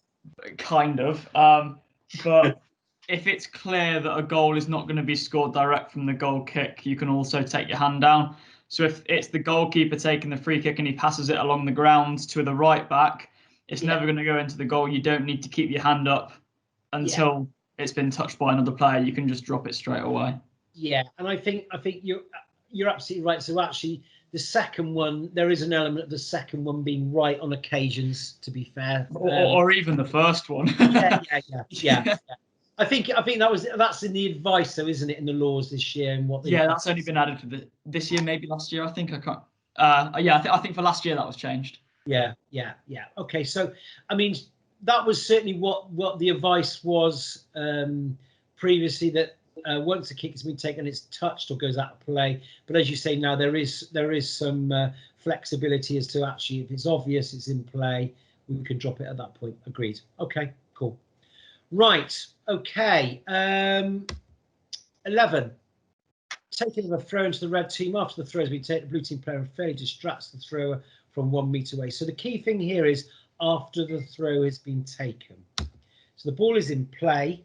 Kind of. But if it's clear that a goal is not going to be scored direct from the goal kick, you can also take your hand down. So if it's the goalkeeper taking the free kick and he passes it along the ground to the right back, it's never going to go into the goal. You don't need to keep your hand up until it's been touched by another player. You can just drop it straight away. Yeah, and I think you're absolutely right. So actually, the second one, there is an element of the second one being right on occasions, to be fair, or even the first one. yeah. I think that's in the advice, though, isn't it, in the laws this year and what? That's only been added to this year, maybe last year. I think I can't. I think for last year that was changed. Yeah. Okay, so I mean, that was certainly what the advice was previously, that once a kick has been taken, it's touched or goes out of play. But as you say now, there is some flexibility as to actually, if it's obvious it's in play, we can drop it at that point. Agreed. Okay, cool. Right. Okay. 11. Taking of a throw into the red team after the throw has been taken, the blue team player fairly distracts the thrower from 1 metre away. So the key thing here is after the throw has been taken. So the ball is in play.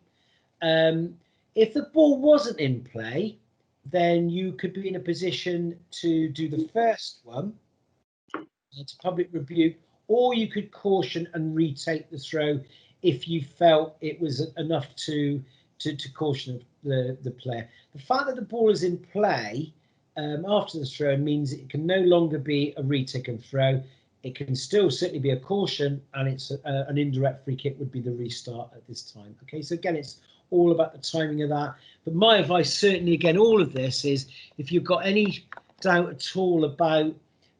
If the ball wasn't in play, then you could be in a position to do the first one, to public rebuke, or you could caution and retake the throw if you felt it was enough to caution the player. The fact that the ball is in play after the throw means it can no longer be a retake and throw. It can still certainly be a caution, and it's an indirect free kick would be the restart at this time. Okay, so again, it's all about the timing of that. But my advice, certainly, again, all of this is, if you've got any doubt at all about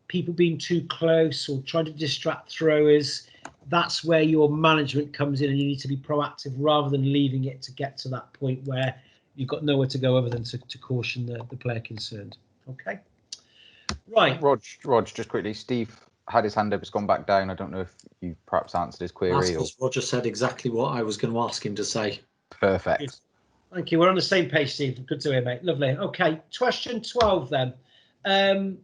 people being too close or trying to distract throwers, that's where your management comes in, and you need to be proactive rather than leaving it to get to that point where you've got nowhere to go other than to caution the player concerned. Okay. Right. Rog, just quickly, Steve had his hand up, it's gone back down. I don't know if you perhaps answered his query. That's because Roger said exactly what I was going to ask him to say. Perfect. Good. Thank you. We're on the same page, Steve. Good to hear, mate. Lovely. Okay. Question 12 then.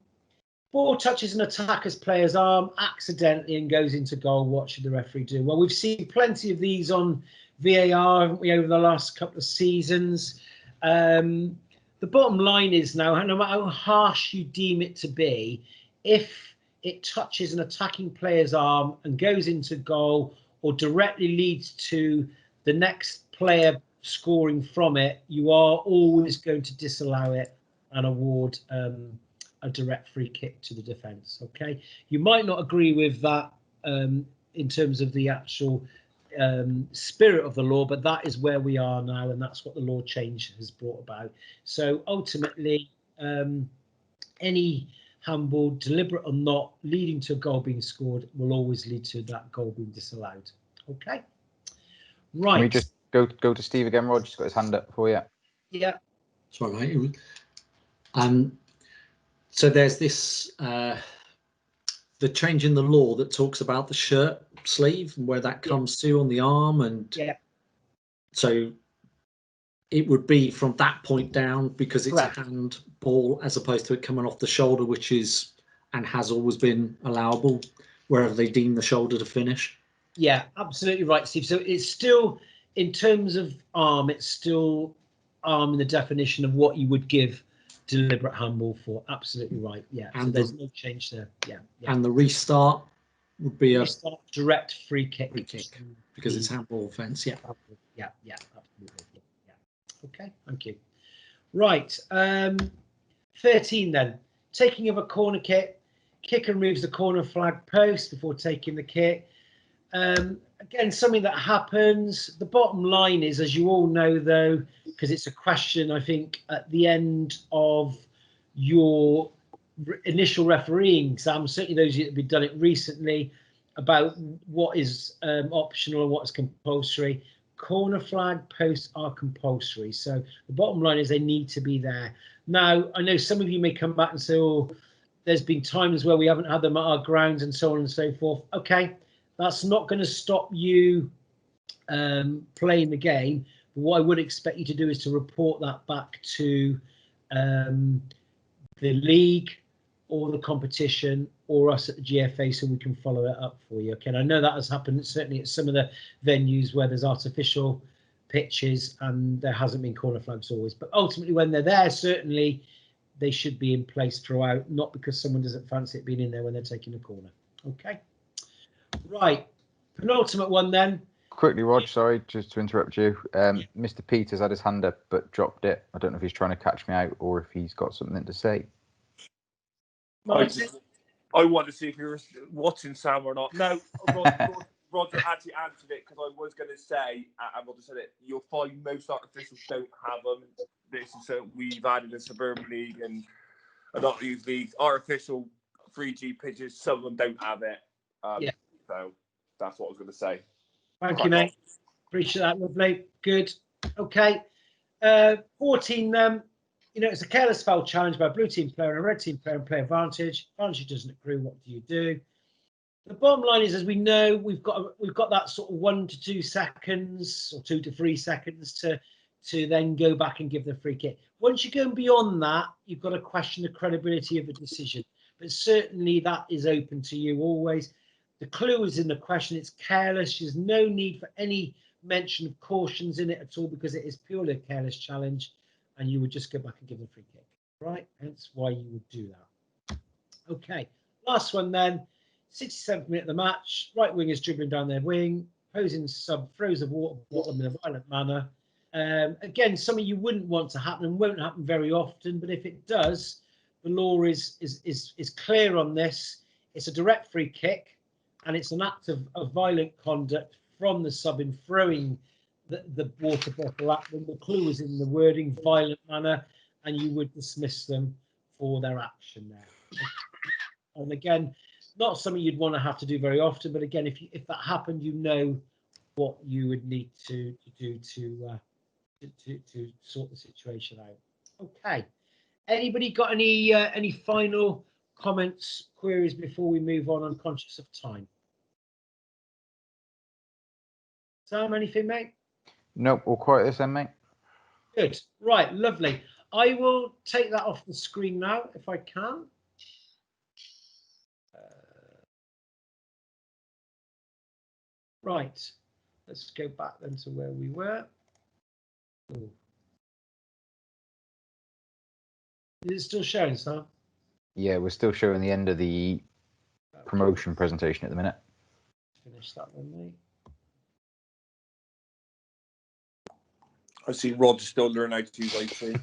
Ball touches an attacker's player's arm accidentally and goes into goal. What should the referee do? Well, we've seen plenty of these on VAR, haven't we, over the last couple of seasons. The bottom line is now, no matter how harsh you deem it to be, if it touches an attacking player's arm and goes into goal or directly leads to the next player scoring from it, you are always going to disallow it and award a direct free kick to the defence. Okay, you might not agree with that in terms of the actual spirit of the law, but that is where we are now, and that's what the law change has brought about. So ultimately, any handball, deliberate or not, leading to a goal being scored will always lead to that goal being disallowed. Okay, right. Can we just go to Steve again, Rog? He's got his hand up for you. Yeah. Sorry, mate. So there's this the change in the law that talks about the shirt sleeve and where that comes to on the arm, and so it would be from that point down because it's Correct. a handball as opposed to it coming off the shoulder, which is and has always been allowable wherever they deem the shoulder to finish. Yeah, absolutely right, Steve. So it's still, in terms of arm, it's still arm in the definition of what you would give deliberate handball for. Absolutely right. Yeah. And so there's no change there. Yeah. And the restart would be a direct free kick. Because it's handball offence. Yeah. Yeah. Absolutely. Yeah. Okay. Thank you. Right. 13 then. Taking of a corner kick. Kicker removes the corner flag post before taking the kick. Again, something that happens. The bottom line is, as you all know, though, because it's a question, I think, at the end of your initial refereeing exam, certainly those of you that have done it recently, about what is optional and what is compulsory. Corner flag posts are compulsory. So the bottom line is they need to be there. Now, I know some of you may come back and say, oh, there's been times where we haven't had them at our grounds and so on and so forth. Okay. That's not going to stop you playing the game. But what I would expect you to do is to report that back to the league or the competition or us at the GFA so we can follow it up for you. Okay, and I know that has happened certainly at some of the venues where there's artificial pitches and there hasn't been corner flags always. But ultimately, when they're there, certainly they should be in place throughout, not because someone doesn't fancy it being in there when they're taking a corner. Okay. Right, penultimate one then. Quickly, Rog, sorry, just to interrupt you. Mr. Peters had his hand up but dropped it. I don't know if he's trying to catch me out or if he's got something to say. I want to see if you're watching Sam or not. No, Roger actually answered it because I was going to say, and Roger said it, you'll find most artificials don't have them. This is so we've added a Suburban League and a lot of these leagues. Artificial 3G pitches, some of them don't have it. So that's what I was going to say. Thank you, mate. Appreciate that. Lovely. Good. Okay. 14 then. You know, it's a careless foul challenge by a blue team player and a red team player and play advantage. Advantage doesn't accrue. What do you do? The bottom line is, as we know, we've got that sort of 1 to 2 seconds or 2 to 3 seconds to then go back and give the free kick. Once you go beyond that, you've got to question the credibility of the decision. But certainly that is open to you always. The clue is in the question. It's careless. There's no need for any mention of cautions in it at all because it is purely a careless challenge and you would just go back and give the free kick, right? Hence why you would do that. Okay, last one then. 67th minute of the match. Right wing is dribbling down their wing. Opposing sub throws the water bottom in a violent manner. Again, something you wouldn't want to happen and won't happen very often, but if it does, the law is clear on this. It's a direct free kick. And it's an act of violent conduct from the sub in throwing the water bottle at them. The clue is in the wording, violent manner, and you would dismiss them for their action there. And again, not something you'd want to have to do very often, but again, if that happened, you know what you would need to do to sort the situation out. Okay. Anybody got any final comments, queries before we move on? I'm conscious of time. Sam, anything, mate? Nope, all quiet this end, mate. Good. Right, lovely. I will take that off the screen now if I can. Right, let's go back then to where we were. Ooh. Is it still showing, Sam? Yeah, we're still showing the end of the promotion presentation at the minute. Finish that one, mate. I see Rod's still learning how to use IT.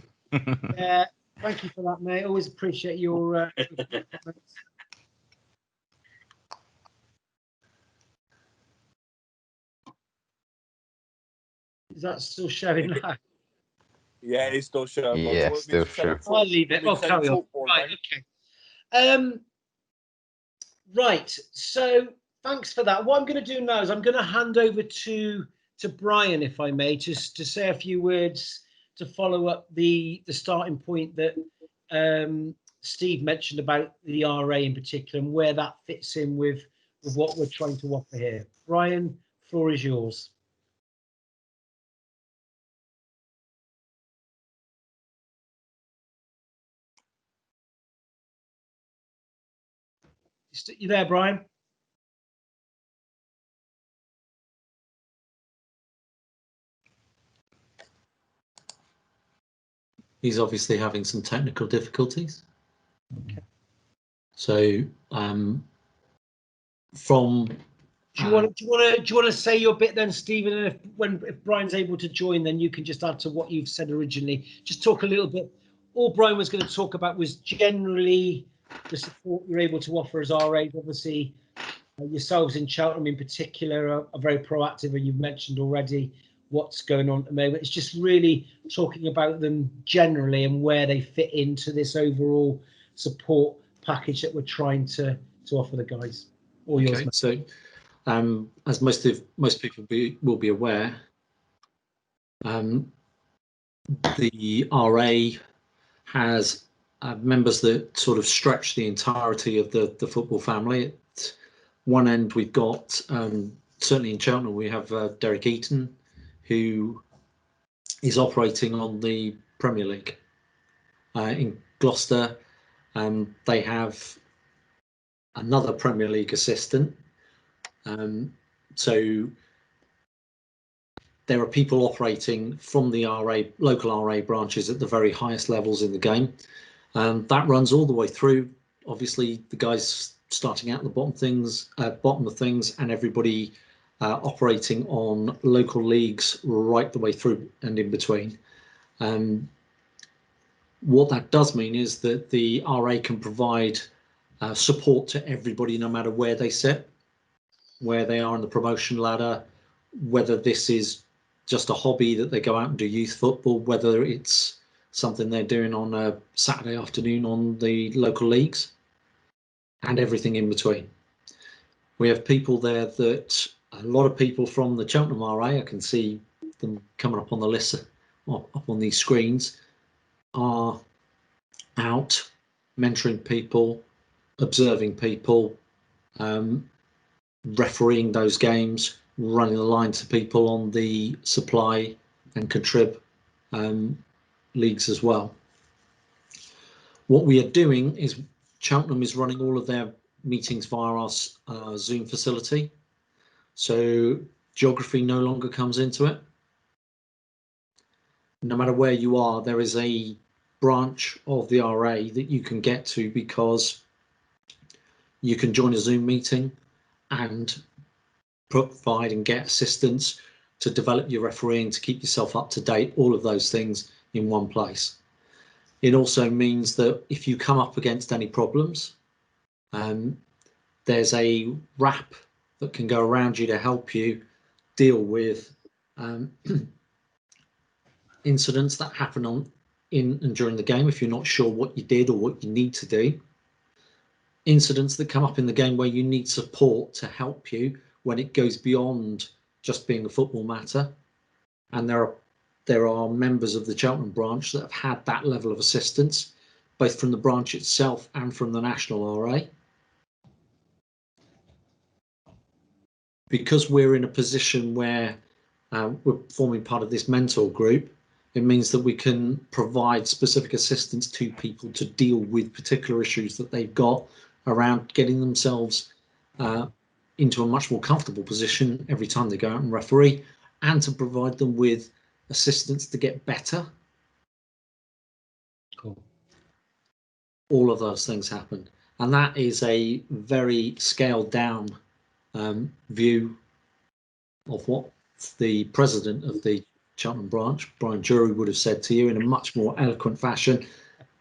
Yeah, thank you for that, mate. Always appreciate your comments. Is that still showing now? Yeah, it's still showing. Yeah, Rod. still showing. I'll leave it. I'll carry on. Right, okay. Right, so thanks for that. What I'm going to do now is I'm going to hand over to Brian, if I may, just to say a few words to follow up the starting point that Steve mentioned about the RA in particular and where that fits in with what we're trying to offer here. Brian, floor is yours. You there, Brian? He's obviously having some technical difficulties. Okay. So from Do you want to say your bit then, Stephen? And if Brian's able to join, then you can just add to what you've said originally. Just talk a little bit. All Brian was going to talk about was generally the support you're able to offer as RAs. Obviously, yourselves in Cheltenham in particular are very proactive, and you've mentioned already what's going on at the moment. It's just really talking about them generally and where they fit into this overall support package that we're trying to offer the guys. All yours, mate. So as most people will be aware, the RA has members that sort of stretch the entirety of the football family. At one end, we've got certainly in Cheltenham, we have Derek Eaton, who is operating on the Premier League. In Gloucester, they have another Premier League assistant. So there are people operating from the local RA branches at the very highest levels in the game. That runs all the way through. Obviously, the guys starting out at the bottom of things, and everybody operating on local leagues right the way through and in between. What that does mean is that the RA can provide support to everybody, no matter where they sit, where they are in the promotion ladder, whether this is just a hobby that they go out and do youth football, whether it's something they're doing on a Saturday afternoon on the local leagues, and everything in between. We have people there that a lot of people from the Cheltenham RA, I can see them coming up on the list, up on these screens, are out mentoring people, observing people, refereeing those games, running the line to people on the supply and contrib leagues as well. What we are doing is Cheltenham is running all of their meetings via our Zoom facility. So geography no longer comes into it. No matter where you are, there is a branch of the RA that you can get to, because you can join a Zoom meeting and provide and get assistance to develop your refereeing, to keep yourself up to date, all of those things in one place. It also means that if you come up against any problems, there's a wrap that can go around you to help you deal with incidents that happen in and during the game if you're not sure what you did or what you need to do. incidents that come up in the game where you need support to help you when it goes beyond just being a football matter. And there are members of the Cheltenham branch that have had that level of assistance, both from the branch itself and from the National RA. Because we're in a position where we're forming part of this mentor group, it means that we can provide specific assistance to people to deal with particular issues that they've got around getting themselves into a much more comfortable position every time they go out and referee, and to provide them with assistance to get better. Cool. All All of those things happen, and that is a very scaled down view of what the president of the Cheltenham branch, Richie Jury, would have said to you in a much more eloquent fashion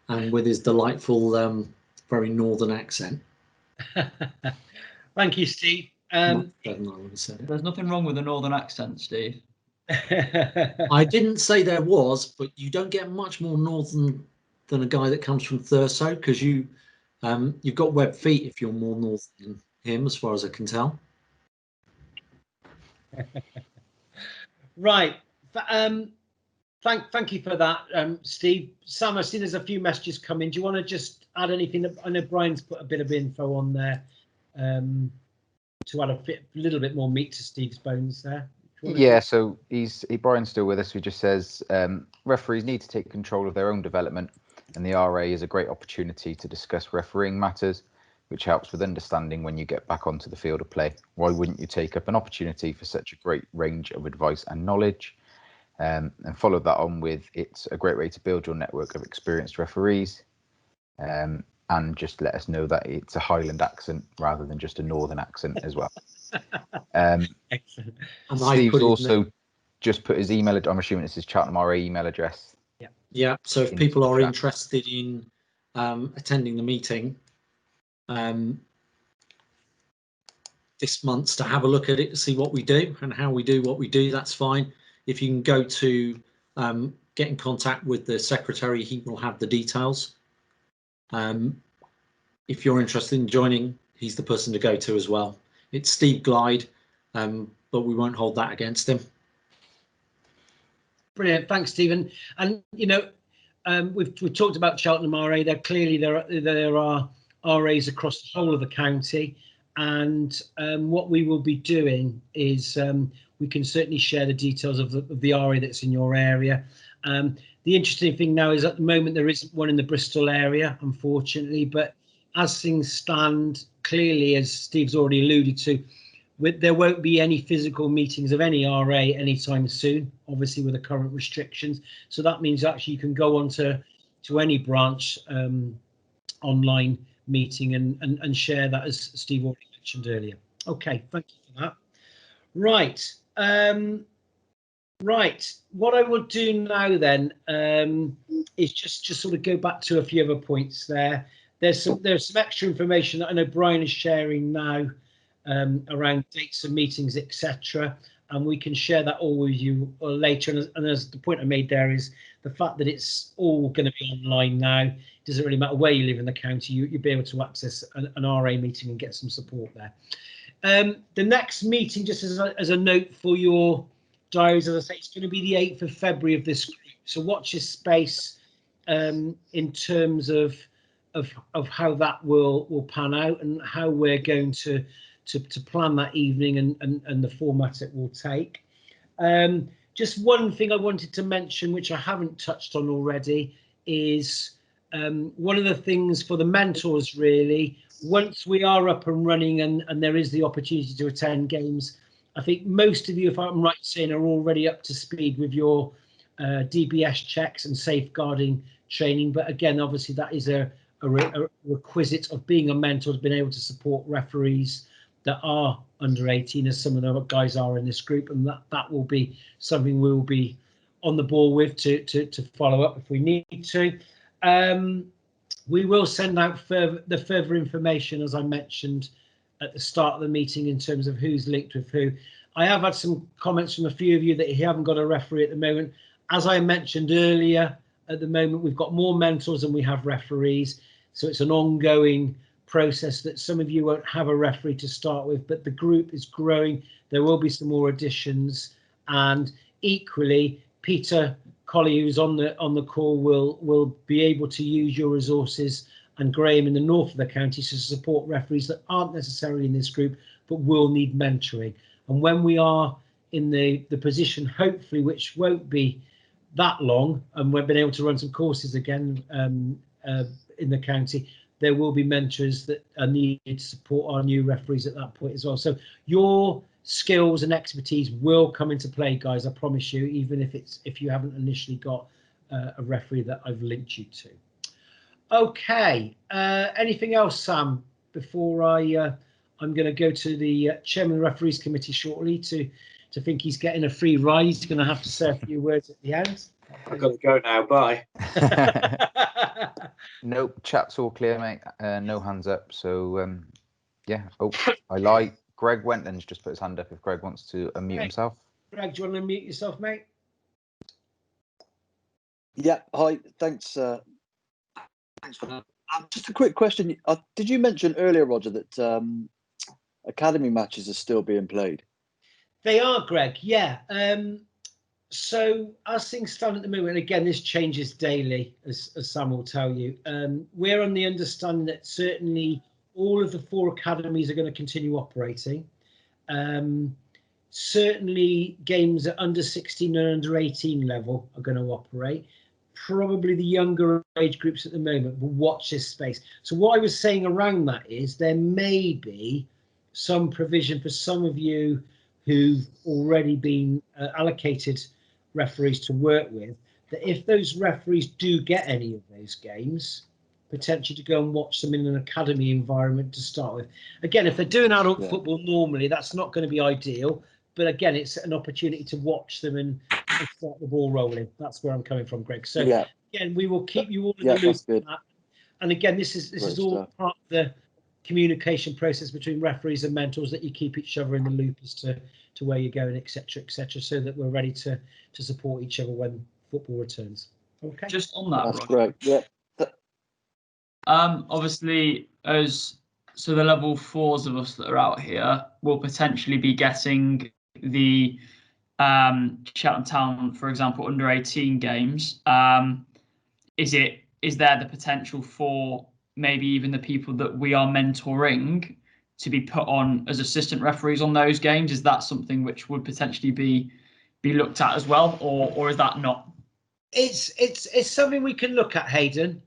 and with his delightful, very northern accent. Thank you, Steve. Much better than I would have said it. There's nothing wrong with a northern accent, Steve. I didn't say there was, but you don't get much more northern than a guy that comes from Thurso, because you've got web feet if you're more northern than him, as far as I can tell. Right. Thank you for that, Steve. Sam, I've seen there's a few messages coming. Do you want to just add anything? I know Brian's put a bit of info on there to add a little bit more meat to Steve's bones there. Yeah, so Brian's still with us, who just says referees need to take control of their own development, and the RA is a great opportunity to discuss refereeing matters, which helps with understanding when you get back onto the field of play. Why wouldn't you take up an opportunity for such a great range of advice and knowledge? And follow that on with, it's a great way to build your network of experienced referees, and just let us know that it's a Highland accent rather than just a Northern accent as well. Excellent. Steve's also just put his email address, I'm assuming it's his Cheltenham RA email address. Yeah, so if people are interested in attending the meeting this month to have a look at it, to see what we do and how we do what we do, that's fine. If you can go to get in contact with the secretary, he will have the details. If you're interested in joining, he's the person to go to as well. It's Steve Glide, but we won't hold that against him. Brilliant, thanks, Stephen. And you know, we've talked about Cheltenham RA. There are RAs across the whole of the county, and what we will be doing is we can certainly share the details of the RA that's in your area. The interesting thing now is at the moment there isn't one in the Bristol area, unfortunately, but as things stand, clearly, as Steve's already alluded to, there won't be any physical meetings of any RA anytime soon, obviously with the current restrictions. So that means actually you can go on to any branch online meeting and share that, as Steve already mentioned earlier. Okay, thank you for that. Right. Right. What I will do now then is just sort of go back to a few other points there. There's some extra information that I know Brian is sharing now around dates of meetings, etc. And we can share that all with you later. And as the point I made there is the fact that it's all going to be online now. It doesn't really matter where you live in the county, you'll be able to access an RA meeting and get some support there. The next meeting, just as a note for your diaries, as I say, it's going to be the 8th of February of this group. So watch this space in terms of how that will pan out and how we're going to plan that evening and the format it will take. Just one thing I wanted to mention, which I haven't touched on already, is one of the things for the mentors, really, once we are up and running and there is the opportunity to attend games, I think most of you, if I'm right in saying, are already up to speed with your DBS checks and safeguarding training. But again, obviously that is a requisite of being a mentor, has been able to support referees that are under 18, as some of the guys are in this group, and that will be something we will be on the ball with to follow up if we need to. We will send out further information, as I mentioned at the start of the meeting, in terms of who's linked with who. I have had some comments from a few of you that you haven't got a referee at the moment. As I mentioned earlier, at the moment we've got more mentors than we have referees, so it's an ongoing process that some of you won't have a referee to start with, but the group is growing. There will be some more additions, and equally, Peter Collier, who's on the call, will be able to use your resources, and Graham in the north of the county, to support referees that aren't necessarily in this group but will need mentoring. And when we are in the position, hopefully, which won't be that long, and we've been able to run some courses again in the county, there will be mentors that are needed to support our new referees at that point as well. So your skills and expertise will come into play, guys, I promise you, even if you haven't initially got a referee that I've linked you to. Okay, anything else, Sam, before I'm going to go to the chairman of the referees committee shortly to think he's getting a free ride. He's going to have to say a few words at the end. I've got to go now, bye. Nope, chat's all clear, mate. No hands up. So, yeah. Oh, I lied. Greg Wentland's just put his hand up if Greg wants to unmute himself. Greg, do you want to unmute yourself, mate? Yeah, hi. Thanks. Thanks for that. Just a quick question. Did you mention earlier, Roger, that academy matches are still being played? They are, Greg. Yeah. So as things stand at the moment, again, this changes daily, as Sam will tell you. We're on the understanding that certainly all of the 4 academies are going to continue operating. Certainly games at under 16 and under 18 level are going to operate. Probably the younger age groups at the moment will watch this space. So what I was saying around that is there may be some provision for some of you who've already been allocated referees to work with, that if those referees do get any of those games, potentially to go and watch them in an academy environment to start with. Again, if they're doing adult football normally, that's not going to be ideal, but again, it's an opportunity to watch them and start the ball rolling. That's where I'm coming from, Greg. So again, we will keep you all in the loop on that. And again, this is all part of the communication process between referees and mentors, that you keep each other in the loop as to where you're going, etc., so that we're ready to support each other when football returns. Okay. Just on that, that's Roger. great. Yeah. Obviously, so the level 4s of us that are out here will potentially be getting the Cheltenham Town, for example, under 18 games. Is there the potential for maybe even the people that we are mentoring to be put on as assistant referees on those games? Is that something which would potentially be looked at as well, or is that not? It's something we can look at, Hayden.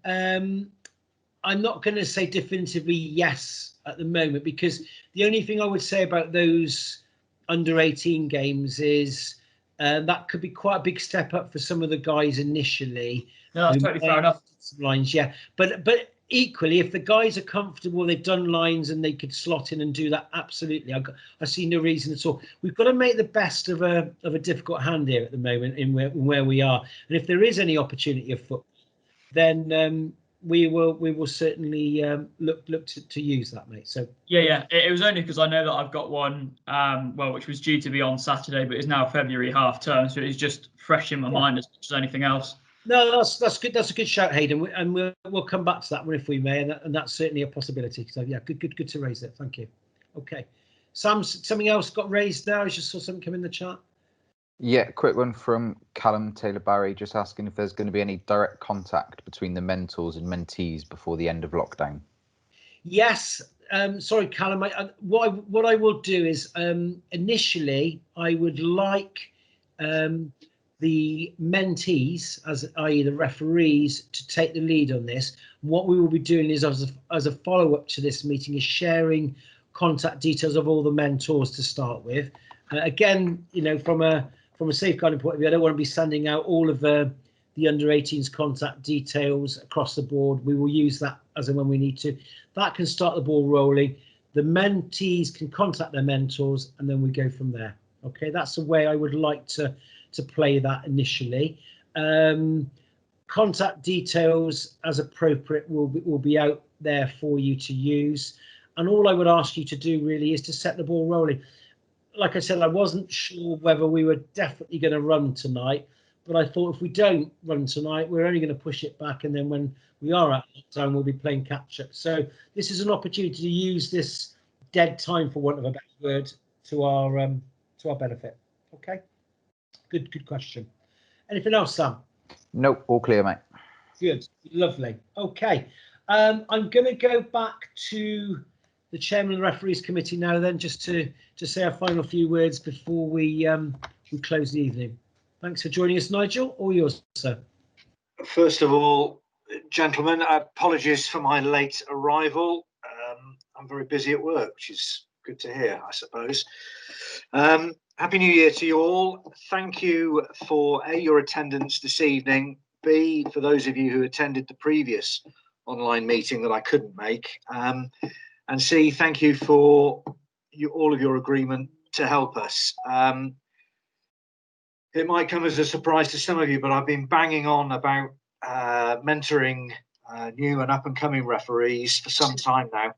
I'm not going to say definitively yes at the moment, because the only thing I would say about those under 18 games is that could be quite a big step up for some of the guys initially. No, that's totally fair enough. Lines, yeah, but equally, if the guys are comfortable, they've done lines and they could slot in and do that, absolutely. I see no reason at all. We've got to make the best of a difficult hand here at the moment in where we are. And if there is any opportunity of football, then we will certainly look to use that, mate. So yeah. It was only because I know that I've got one, which was due to be on Saturday, but is now February half term, so it's just fresh in my mind as much as anything else. No, that's good. That's a good shout, Hayden, and we'll come back to that one if we may, and that's certainly a possibility. So yeah, good to raise it. Thank you. Okay, Sam, something else got raised now. I just saw something come in the chat. Yeah, quick one from Callum Taylor Barry, just asking if there's going to be any direct contact between the mentors and mentees before the end of lockdown. Yes. Sorry, Callum. What I will do is initially I would like the mentees, i.e. the referees, to take the lead on this. What we will be doing is, as a follow-up to this meeting, is sharing contact details of all the mentors to start with. Again, from a safeguarding point of view, I don't want to be sending out all of the under 18s contact details across the board. We will use that as and when we need to. That can start the ball rolling. The mentees can contact their mentors, and then we go from there. Okay, that's the way I would like to play that initially. Contact details as appropriate will be out there for you to use, and all I would ask you to do really is to set the ball rolling. Like I said, I wasn't sure whether we were definitely going to run tonight, but I thought if we don't run tonight, we're only going to push it back, and then when we are at lockdown, we'll be playing catch up. So this is an opportunity to use this dead time, for want of a better word, to our benefit. Okay, good question. Anything else, Sam? Nope, all clear, mate. Good, lovely. Okay, I'm going to go back to the chairman of the referees committee now, then, just to say our final few words before we close the evening. Thanks for joining us, Nigel. All yours, sir. First of all, gentlemen, apologies for my late arrival. I'm very busy at work, which is good to hear, I suppose. Happy New Year to you all. Thank you for A, your attendance this evening, B, for those of you who attended the previous online meeting that I couldn't make, and C, thank you for all of your agreement to help us. It might come as a surprise to some of you, but I've been banging on about mentoring new and up-and-coming referees for some time now,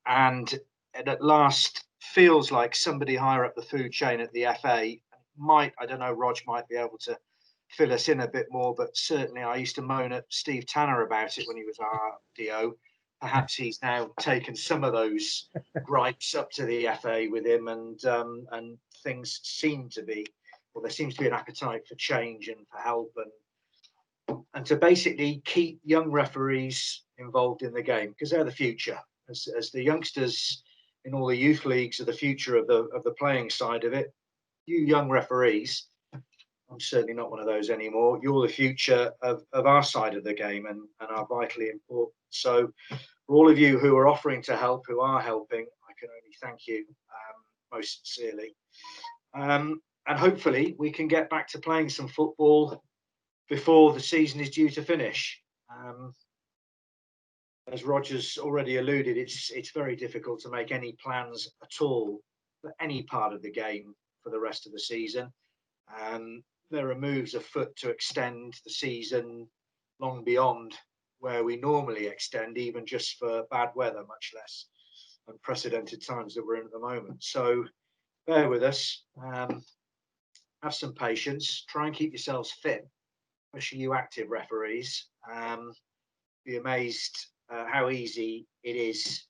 and it at last feels like somebody higher up the food chain at the FA might, I don't know, Rog might be able to fill us in a bit more, but certainly I used to moan at Steve Tanner about it when he was our DO. Perhaps he's now taken some of those gripes up to the FA with him, and things seem to be, well, there seems to be an appetite for change and for help, and to basically keep young referees involved in the game, because they're the future. As the youngsters in all the youth leagues are the future of the playing side of it, you young referees, I'm certainly not one of those anymore, you're the future of our side of the game, and are vitally important. So for all of you who are offering to help, who are helping, I can only thank you most sincerely. And hopefully we can get back to playing some football before the season is due to finish. As Roger's already alluded, it's very difficult to make any plans at all for any part of the game for the rest of the season. There are moves afoot to extend the season long beyond where we normally extend, even just for bad weather, much less unprecedented times that we're in at the moment. So bear with us, have some patience, try and keep yourselves fit, especially you active referees. Be amazed how easy it is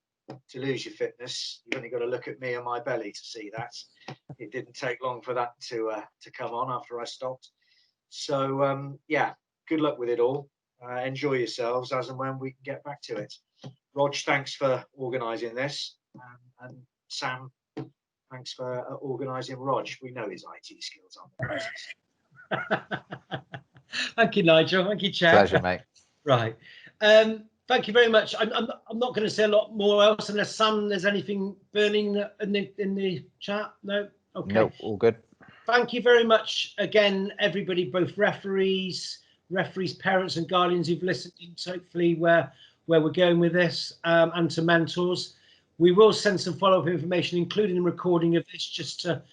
to lose your fitness. You've only got to look at me and my belly to see that. It didn't take long for that to come on after I stopped. So yeah, good luck with it all. Enjoy yourselves as and when we can get back to it. Rog, thanks for organising this, and Sam, thanks for organising Rog. We know his IT skills aren't the best. Thank you, Nigel. Thank you, Chair. Pleasure, mate. Right. Thank you very much. I'm not going to say a lot more else unless, Sam, there's anything burning in the chat. No? Okay. Nope, all good. Thank you very much again, everybody, both referees, parents and guardians who've listened in, to hopefully where we're going with this, and to mentors. We will send some follow-up information, including the recording of this, just to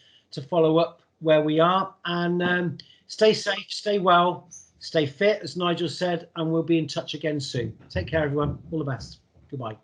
follow up where we are. And stay safe, stay well, stay fit, as Nigel said, and we'll be in touch again soon. Take care, everyone. All the best. Goodbye.